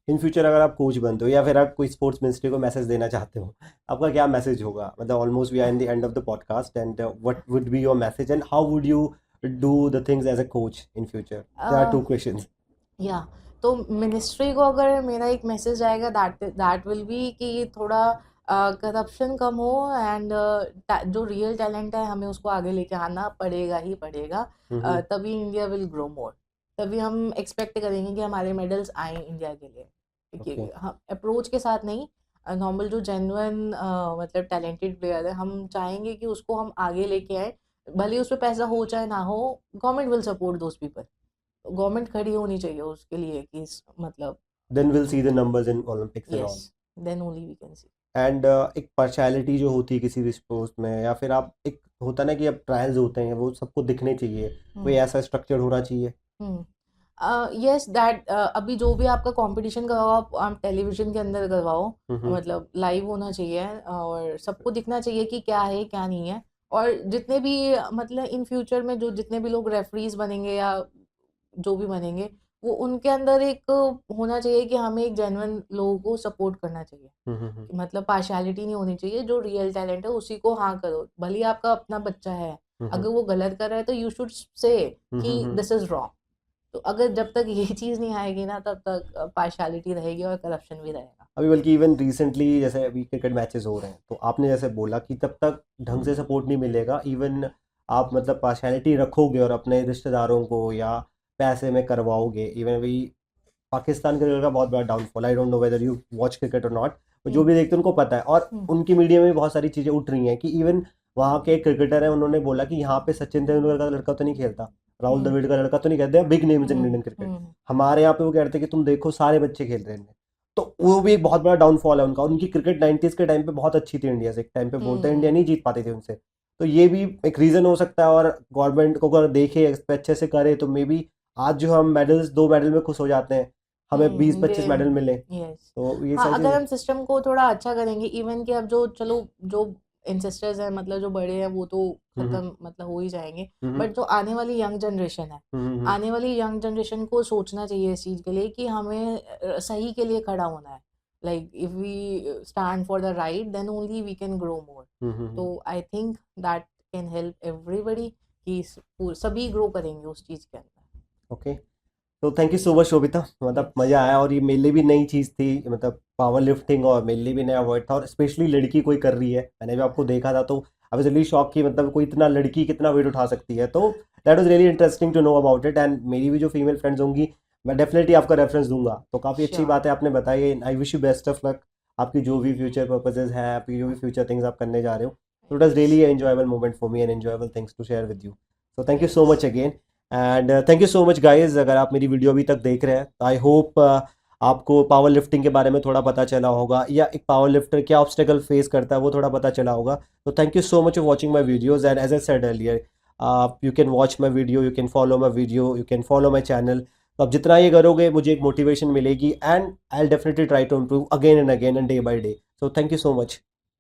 इन फ्यूचर अगर आप कोच बनते हो या फिर आप कोई स्पोर्ट्स मिनिस्ट्री को मैसेज देना चाहते हो, आपका क्या मैसेज होगा? मतलब almost we are in the end of the podcast, and what would be your message and how would you do the things as a coach in future? There are two questions. या तो ministry को अगर मेरा एक message आएगा, that that will be कि थोड़ा corruption कम हो, एंड जो रियल टैलेंट है हमें उसको आगे लेके आना पड़ेगा ही पड़ेगा। हम्म तभी इंडिया विल ग्रो मोर, तभी हम एक्सपेक्ट करेंगे कि हमारे मेडल्स आए इंडिया के लिए। ओके। क्योंकि हम अप्रोच के साथ नहीं, नॉर्मल जो जेन्युइन मतलब टैलेंटेड प्लेयर है, हम चाहेंगे कि उसको हम आगे लेके आए। भले उस पे पैसा हो चाहे ना हो, government will support those people. Government खड़ी होनी चाहिए उसके लिए कि मतलब then will see the numbers in Olympics and yes, all. Then only we can see. And एक पार्शियलिटी जो होती है किसी भी स्पोर्ट्स में, या फिर आप एक होता ना कि अब ट्रायल्स होते हैं वो सबको दिखने चाहिए, कोई हम्म। ऐसा स्ट्रक्चर होना चाहिए? यस, दैट अभी जो भी आपका कंपटीशन करवाओ, आप टेलीविजन के अंदर करवाओ, हम्म मतलब लाइव होना चाहिए और सबको दिखना चाहिए कि क्या है क्या नहीं है। और जितने भी मतलब इन फ्यूचर में जो जितने भी लोग रेफरीज बनेंगे या जो भी बनेंगे, वो उनके अंदर एक होना चाहिए कि हमें एक जेन्युइन लोगों को सपोर्ट करना चाहिए। हम्म मतलब पार्शियलिटी नहीं होनी चाहिए, जो रियल टैलेंट है उसी को हाँ करो, भले ही आपका अपना बच्चा है, हम्म अगर वो गलत कर रहा है तो यू शुड से कि हम्म। This is wrong. तो अगर जब तक ये चीज़ नहीं आएगी ना, तब तक पार्शियलिटी रहेगी और करप्शन भी रहेगा। अभी बल्कि इवन रिसेंटली जैसे अभी क्रिकेट मैचेस हो रहे हैं, तो आपने जैसे बोला कि तब तक ढंग से सपोर्ट नहीं मिलेगा, इवन आप मतलब पार्शियलिटी रखोगे और अपने रिश्तेदारों को या पैसे में करवाओगे। इवन अभी पाकिस्तान क्रिकेट का बहुत बड़ा downfall, I don't know whether you watch cricket और नॉट, जो हम्म। भी देखते हैं उनको पता है, और हम्म। उनकी मीडिया में भी बहुत सारी चीज़ें उठ रही हैं कि इवन वहाँ के क्रिकेटर हैं, उन्होंने बोला कि यहाँ पे सचिन तेंदुलकर का लड़का तो नहीं खेलता, राहुल हम्म। द्रविड़ का लड़का तो नहीं खेलता, big names in hmm. Indian cricket. हम्म। हमारे यहाँ पे वो कहते हैं कि तुम देखो सारे बच्चे खेल रहे हैं। तो वो भी एक बहुत बड़ा डाउनफॉल है उनका। उनकी क्रिकेट 90s के टाइम पे बहुत अच्छी थी इंडिया से, एक टाइम पे बोलते हैं इंडिया हम्म। नहीं जीत पाती थी उनसे। तो ये भी एक रीज़न हो सकता है, और गवर्नमेंट को अगर देखे इस पे अच्छे से करे तो मे बी आज जो हम मेडल्स, 2 मेडल में खुश हो जाते हैं, हमें 20-25 मेडल मिले। यस। तो ये हाँ, सारी अगर चीज़ें। हम सिस्टम को थोड़ा अच्छा करेंगे, इवन कि अब जो चलो जो इंसेस्टर्स हैं, मतलब जो बड़े हैं, वो तो हम्म खत्म मतलब हो ही जाएंगे। हम्म बट जो आने वाली यंग जनरेशन है, हम्म आने वाली यंग जनरेशन को सोचना चाहिए इस चीज़ के लिए कि हमें सही के लिए खड़ा होना है। Like if we stand for the right, then only we can grow more. Hmm. तो I think that can help everybody कि सभी ग्रो करेंगे उस चीज़ के अंदर। ओके। तो thank you so much Shobhita, मतलब मज़ा आया। और ये मेरे लिए भी नई चीज़ थी, मतलब पावर लिफ्टिंग, और मेरे लिए भी नया वर्ड था, और स्पेशली लड़की कोई कर रही है। मैंने भी आपको देखा था तो आई वाज रियली शॉक कि मतलब कोई इतना लड़की कितना वेट उठा सकती है। तो that was really interesting to know about it. And मेरी भी जो फीमेल फ्रेंड्स होंगी, मैं डेफिनेटली आपका रेफरेंस दूंगा। तो काफ़ी अच्छी श्योर। बात है आपने बताई। I wish you best of luck, आपकी जो भी फ्यूचर पर्पजेज है, आपकी जो भी फ्यूचर थिंग्स आप करने जा रहे हो। So it was really an enjoyable moment for me and enjoyable things to share with you. So thank you so much again. And thank you so much guys. अगर आप मेरी वीडियो अभी तक देख रहे हैं तो आई होप आपको पावर लिफ्टिंग के बारे में थोड़ा पता चला होगा, या एक पावर लिफ्टर क्या ऑब्स्टेकल फेस करता है वो थोड़ा पता चला होगा। तो thank you so much for watching my videos. And as I said earlier, you can watch my video, you can follow my video, you can follow my channel. तो आप जितना ये करोगे मुझे एक मोटिवेशन मिलेगी, and I will definitely try to improve again and day by day. So thank you so much.